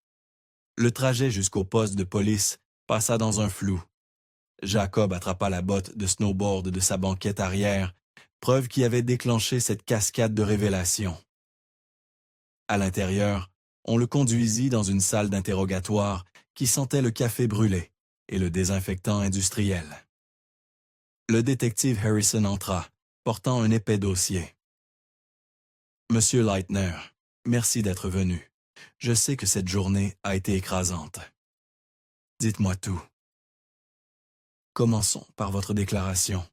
Le trajet jusqu'au poste de police passa dans un flou. Jacob attrapa la botte de snowboard de sa banquette arrière, preuve qui avait déclenché cette cascade de révélations. À l'intérieur, on le conduisit dans une salle d'interrogatoire qui sentait le café brûlé et le désinfectant industriel. Le détective Harrison entra, portant un épais dossier. « Monsieur Leitner, merci d'être venu. Je sais que cette journée a été écrasante. Dites-moi tout. Commençons par votre déclaration.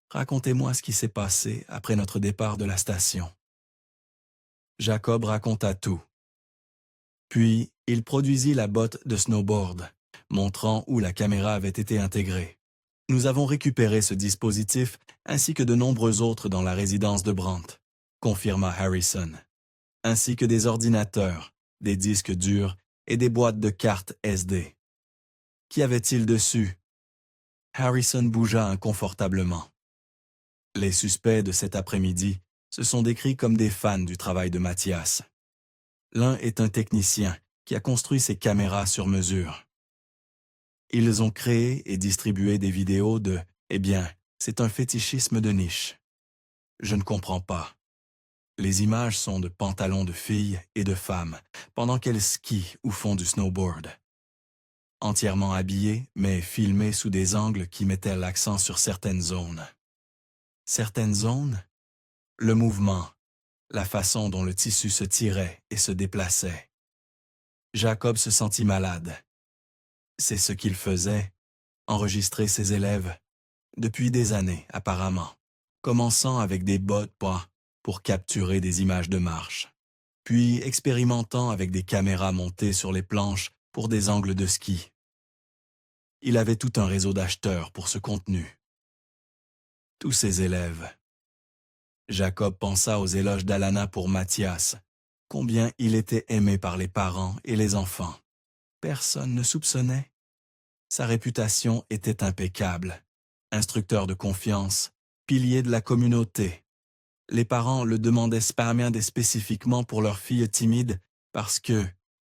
Racontez-moi ce qui s'est passé après notre départ de la station. » Jacob raconta tout. Puis, il produisit la botte de snowboard, montrant où la caméra avait été intégrée. Nous avons récupéré ce dispositif ainsi que de nombreux autres dans la résidence de Brandt, confirma Harrison, ainsi que des ordinateurs, des disques durs et des boîtes de cartes SD. Qu'y avait-il dessus? Harrison bougea inconfortablement. Les suspects de cet après-midi se sont décrits comme des fans du travail de Matthias. L'un est un technicien qui a construit ses caméras sur mesure. Ils ont créé et distribué des vidéos de « Eh bien, c'est un fétichisme de niche. » Je ne comprends pas. Les images sont de pantalons de filles et de femmes pendant qu'elles skient ou font du snowboard. Entièrement habillées, mais filmées sous des angles qui mettaient l'accent sur certaines zones. Certaines zones? Le mouvement, la façon dont le tissu se tirait et se déplaçait. Jacob se sentit malade. C'est ce qu'il faisait, enregistrer ses élèves, depuis des années apparemment, commençant avec des bottes pour capturer des images de marche, puis expérimentant avec des caméras montées sur les planches pour des angles de ski. Il avait tout un réseau d'acheteurs pour ce contenu. Tous ses élèves. Jacob pensa aux éloges d'Alana pour Matthias, combien il était aimé par les parents et les enfants. Personne ne soupçonnait. Sa réputation était impeccable. Instructeur de confiance, pilier de la communauté. Les parents le demandaient spécifiquement pour leur fille timide parce que,